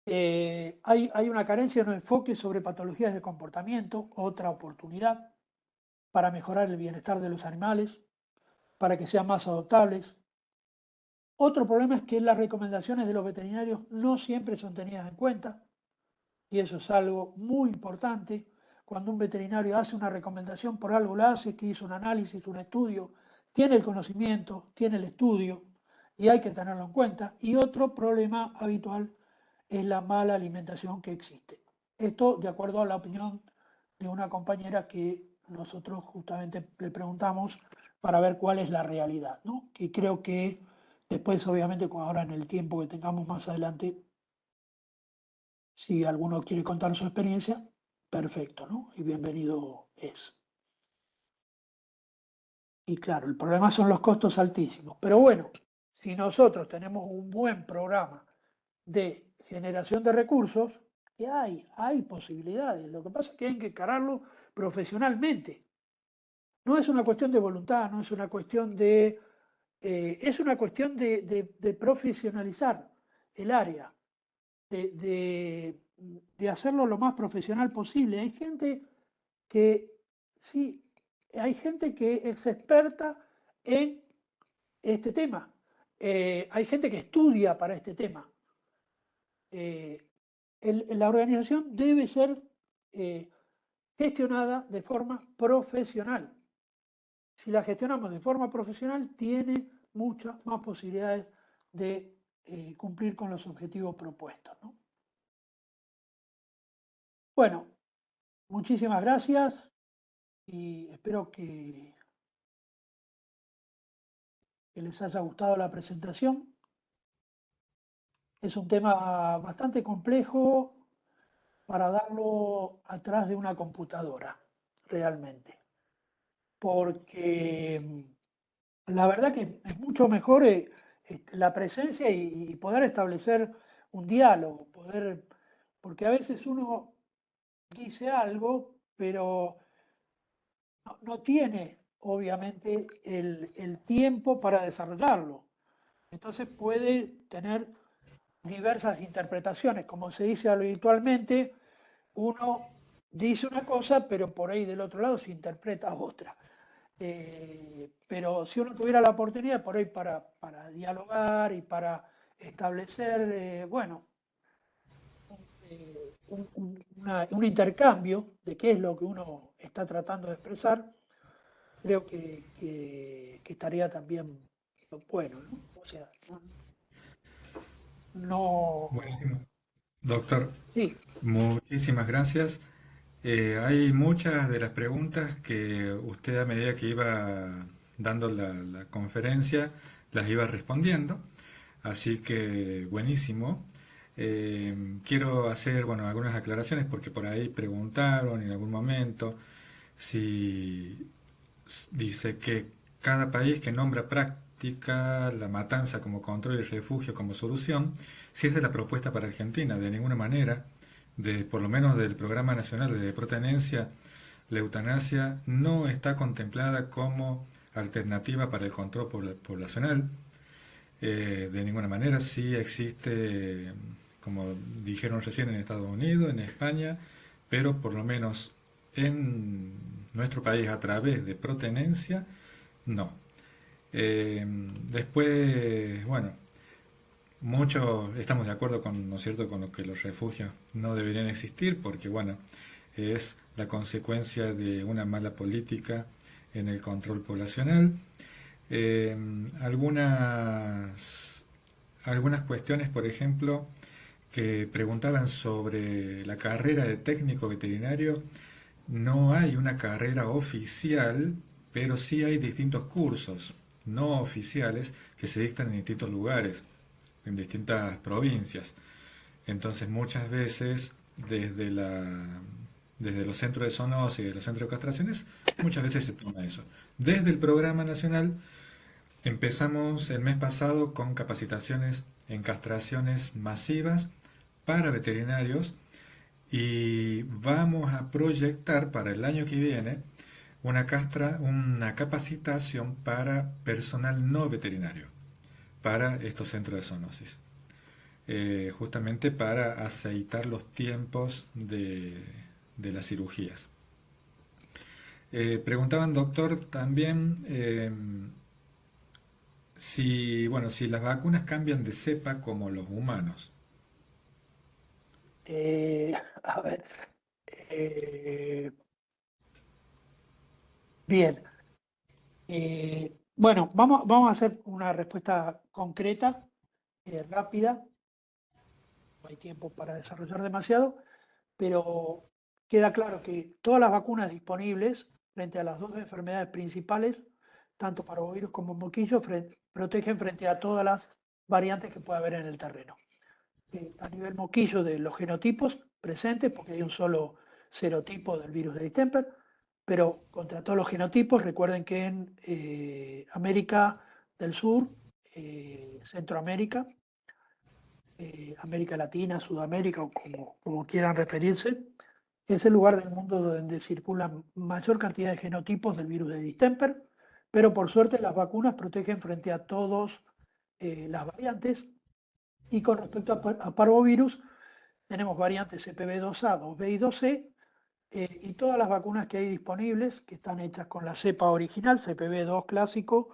Hay una carencia en un enfoque sobre patologías de comportamiento, otra oportunidad para mejorar el bienestar de los animales, para que sean más adoptables. Otro problema es que las recomendaciones de los veterinarios no siempre son tenidas en cuenta, y eso es algo muy importante. Cuando un veterinario hace una recomendación, por algo la hace, que hizo un análisis, un estudio, tiene el conocimiento, tiene el estudio, y hay que tenerlo en cuenta. Y otro problema habitual es la mala alimentación que existe. Esto de acuerdo a la opinión de una compañera que nosotros justamente le preguntamos para ver cuál es la realidad, ¿no? Y creo que después, obviamente, ahora en el tiempo que tengamos más adelante, si alguno quiere contar su experiencia, perfecto, ¿no? Y bienvenido es. Y claro, el problema son los costos altísimos. Pero bueno, si nosotros tenemos un buen programa de generación de recursos, que hay posibilidades. Lo que pasa es que hay que encararlo profesionalmente. No es una cuestión de voluntad, no es una cuestión de... es una cuestión de profesionalizar el área, de hacerlo lo más profesional posible. Hay gente que, sí, hay gente que es experta en este tema. Hay gente que estudia para este tema. La organización debe ser gestionada de forma profesional. Si la gestionamos de forma profesional, tiene muchas más posibilidades de cumplir con los objetivos propuestos, ¿no? Bueno, muchísimas gracias y espero que les haya gustado la presentación. Es un tema bastante complejo para darlo atrás de una computadora, realmente. Porque la verdad que es mucho mejor la presencia y poder establecer un diálogo, porque a veces uno dice algo, pero no tiene obviamente el tiempo para desarrollarlo. Entonces puede tener diversas interpretaciones. Como se dice habitualmente, uno dice una cosa, pero por ahí del otro lado se interpreta otra. Pero si uno tuviera la oportunidad por ahí para dialogar y para establecer, bueno, un intercambio de qué es lo que uno está tratando de expresar, creo que estaría también bueno, ¿no? O sea, no, Buenísimo. Doctor, sí, muchísimas gracias. Hay muchas de las preguntas que usted a medida que iba dando la conferencia las iba respondiendo, así que buenísimo. Quiero hacer, bueno, algunas aclaraciones porque por ahí preguntaron en algún momento si dice que cada país que nombra práctica la matanza como control y refugio como solución, si esa es la propuesta para Argentina, de ninguna manera, por lo menos del Programa Nacional de Protenencia, la eutanasia no está contemplada como alternativa para el control poblacional. De ninguna manera, sí existe, como dijeron recién, en Estados Unidos, en España, pero por lo menos en nuestro país a través de protenencia, no. Después, bueno, muchos estamos de acuerdo con, ¿no es cierto?, con lo que los refugios no deberían existir porque, bueno, es la consecuencia de una mala política en el control poblacional. Eh, algunas, algunas cuestiones, por ejemplo, que preguntaban sobre la carrera de técnico veterinario. No hay una carrera oficial, pero sí hay distintos cursos no oficiales que se dictan en distintos lugares, en distintas provincias. Entonces muchas veces desde los centros de zoonosis y de los centros de castraciones, muchas veces se toma eso. Desde el programa nacional empezamos el mes pasado con capacitaciones en castraciones masivas para veterinarios y vamos a proyectar para el año que viene una capacitación para personal no veterinario, para estos centros de zoonosis, justamente para aceitar los tiempos de las cirugías. Preguntaban, doctor, también bueno, si las vacunas cambian de cepa como los humanos. a ver, eh, bien. Bueno, vamos a hacer una respuesta concreta, rápida, no hay tiempo para desarrollar demasiado, pero queda claro que todas las vacunas disponibles frente a las dos enfermedades principales, tanto parvovirus como moquillo, protegen frente a todas las variantes que pueda haber en el terreno. A nivel moquillo de los genotipos presentes, porque hay un solo serotipo del virus de distemper, pero contra todos los genotipos, recuerden que en América del Sur, Centroamérica, América Latina, Sudamérica, o como quieran referirse, es el lugar del mundo donde circulan mayor cantidad de genotipos del virus de distemper, pero por suerte las vacunas protegen frente a todas las variantes. Y con respecto a parvovirus, tenemos variantes CPV2A, 2B y 2C, y todas las vacunas que hay disponibles, que están hechas con la cepa original, CPV2 clásico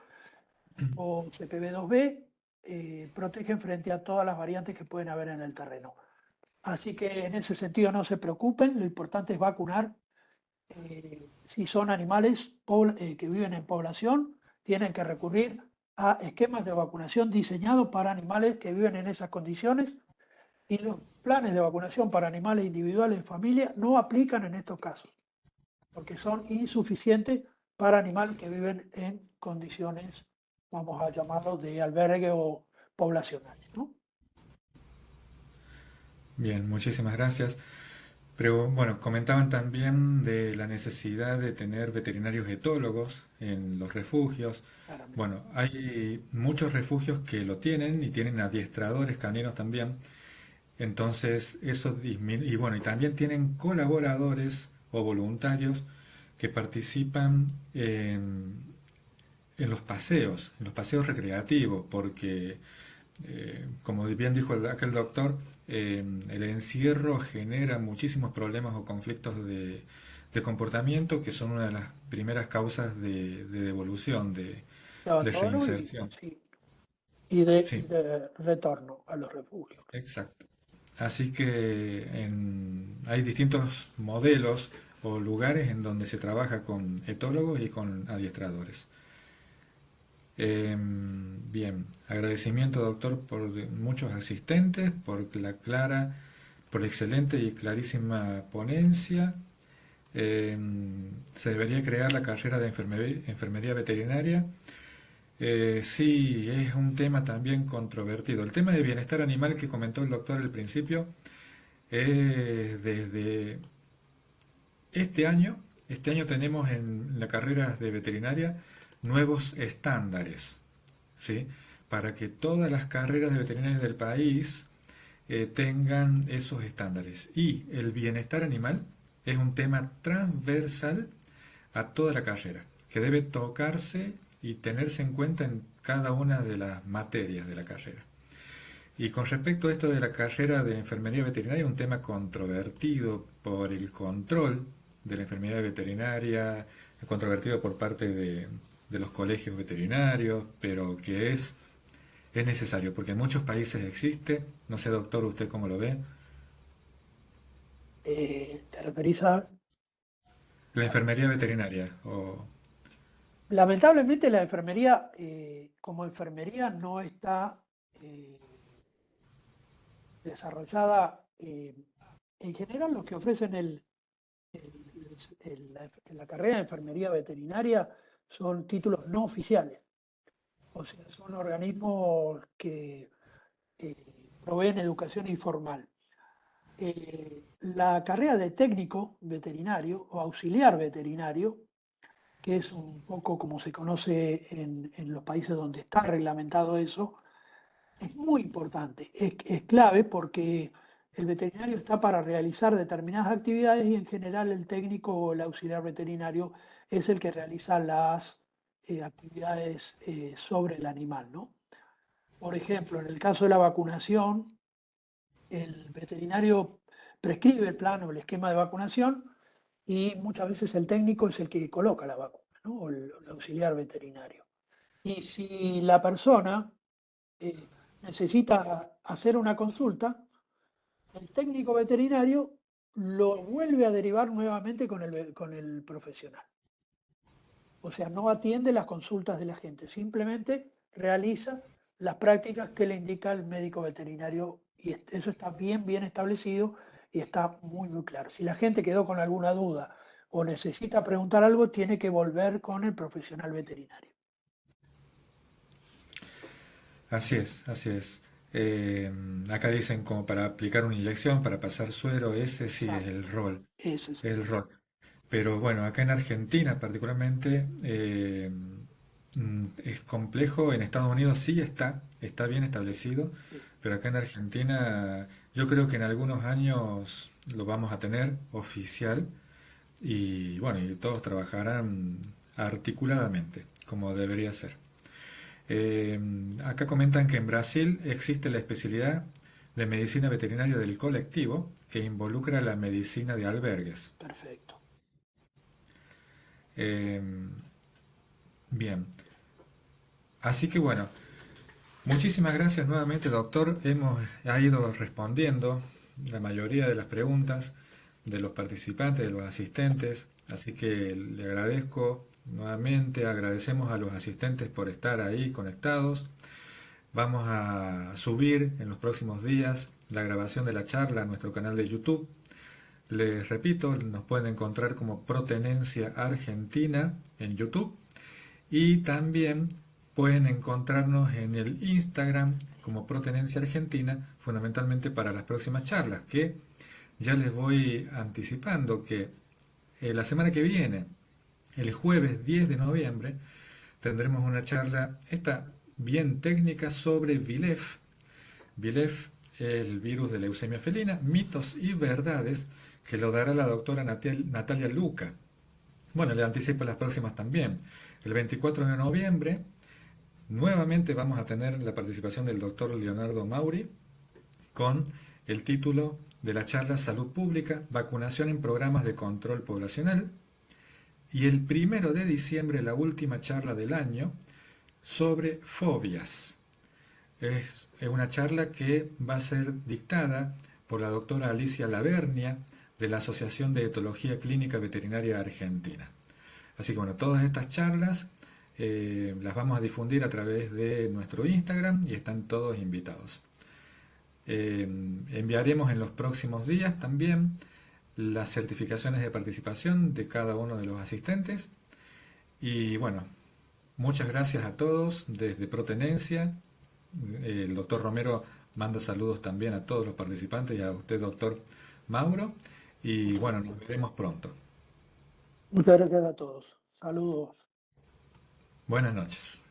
o CPV2B, protegen frente a todas las variantes que pueden haber en el terreno. Así que en ese sentido no se preocupen, lo importante es vacunar. Si son animales que viven en población, tienen que recurrir a esquemas de vacunación diseñados para animales que viven en esas condiciones, y los planes de vacunación para animales individuales en familia no aplican en estos casos, porque son insuficientes para animales que viven en condiciones, vamos a llamarlos, de albergue o poblacionales, ¿no? Bien, muchísimas gracias. Pero bueno, comentaban también de la necesidad de tener veterinarios etólogos en los refugios. Claramente. Bueno, hay muchos refugios que lo tienen y tienen adiestradores caninos también. Entonces, eso disminuye. Y bueno, y también tienen colaboradores o voluntarios que participan en los paseos recreativos, porque como bien dijo aquel doctor, el encierro genera muchísimos problemas o conflictos de comportamiento que son una de las primeras causas de devolución, De de abandono reinserción. sí, y Sí, de retorno a los refugios. exacto. Así que hay distintos modelos o lugares en donde se trabaja con etólogos y con adiestradores. Bien, agradecimiento doctor por muchos asistentes, por la excelente y clarísima ponencia. Se debería crear la carrera de enfermería veterinaria. Sí, es un tema también controvertido. El tema de bienestar animal que comentó el doctor al principio es desde este año tenemos en la carrera de veterinaria nuevos estándares, ¿sí? Para que todas las carreras de veterinaria del país tengan esos estándares. Y el bienestar animal es un tema transversal a toda la carrera, que debe tocarse y tenerse en cuenta en cada una de las materias de la carrera. Y con respecto a esto de la carrera de enfermería veterinaria, un tema controvertido por el control de la enfermería veterinaria, controvertido por parte de los colegios veterinarios, pero que es necesario, porque en muchos países existe, no sé doctor, usted cómo lo ve, ¿Te referís a? la enfermería veterinaria, o Lamentablemente la enfermería, como enfermería, no está eh, desarrollada. En general, los que ofrecen la carrera de enfermería veterinaria son títulos no oficiales, o sea, son organismos que proveen educación informal. La carrera de técnico veterinario o auxiliar veterinario, que es un poco como se conoce en los países donde está reglamentado eso, es muy importante, es clave porque el veterinario está para realizar determinadas actividades y en general el técnico o el auxiliar veterinario es el que realiza las actividades sobre el animal, ¿no? Por ejemplo, en el caso de la vacunación, el veterinario prescribe el plan o el esquema de vacunación y muchas veces el técnico es el que coloca la vacuna, ¿no? O el auxiliar veterinario. Y si la persona eh, necesita hacer una consulta, el técnico veterinario lo vuelve a derivar nuevamente con el profesional. O sea, no atiende las consultas de la gente, simplemente realiza las prácticas que le indica el médico veterinario y eso está bien establecido y está muy claro. Si la gente quedó con alguna duda o necesita preguntar algo, tiene que volver con el profesional veterinario. así es, así es. Acá dicen como para aplicar una inyección, para pasar suero, ese sí es Exacto, el rol, ese es el rol. Pero bueno, acá en Argentina particularmente es complejo, en Estados Unidos sí está bien establecido, sí. pero acá en Argentina yo creo que en algunos años lo vamos a tener oficial y bueno, y todos trabajarán articuladamente, como debería ser. Acá comentan que en Brasil existe la especialidad de medicina veterinaria del colectivo que involucra la medicina de albergues. Perfecto. Eh, Bien, así que bueno, muchísimas gracias nuevamente, doctor. Ha ido respondiendo la mayoría de las preguntas de los participantes, de los asistentes, así que le agradezco nuevamente agradecemos a los asistentes por estar ahí conectados. Vamos a subir en los próximos días la grabación de la charla a nuestro canal de YouTube. Les repito, nos pueden encontrar como Protenencia Argentina en YouTube y también pueden encontrarnos en el Instagram como Protenencia Argentina, fundamentalmente para las próximas charlas, que ya les voy anticipando que la semana que viene, el jueves 10 de noviembre, tendremos una charla, esta bien técnica, sobre VILEF. VILEF, el virus de leucemia felina, mitos y verdades, que lo dará la doctora Natalia Luca. Bueno, le anticipo las próximas también. El 24 de noviembre, nuevamente vamos a tener la participación del doctor Leonardo Mauri con el título de la charla Salud Pública, vacunación en programas de control poblacional. Y el 1 de diciembre, la última charla del año, sobre fobias. Es una charla que va a ser dictada por la doctora Alicia Lavernia, de la Asociación de Etología Clínica Veterinaria Argentina. Así que bueno, todas estas charlas las vamos a difundir a través de nuestro Instagram y están todos invitados. Enviaremos en los próximos días también las certificaciones de participación de cada uno de los asistentes. Y bueno, muchas gracias a todos desde Protenencia. El doctor Romero manda saludos también a todos los participantes y a usted, doctor Mauro. Y bueno, nos veremos pronto. Muchas gracias a todos. Saludos. Buenas noches.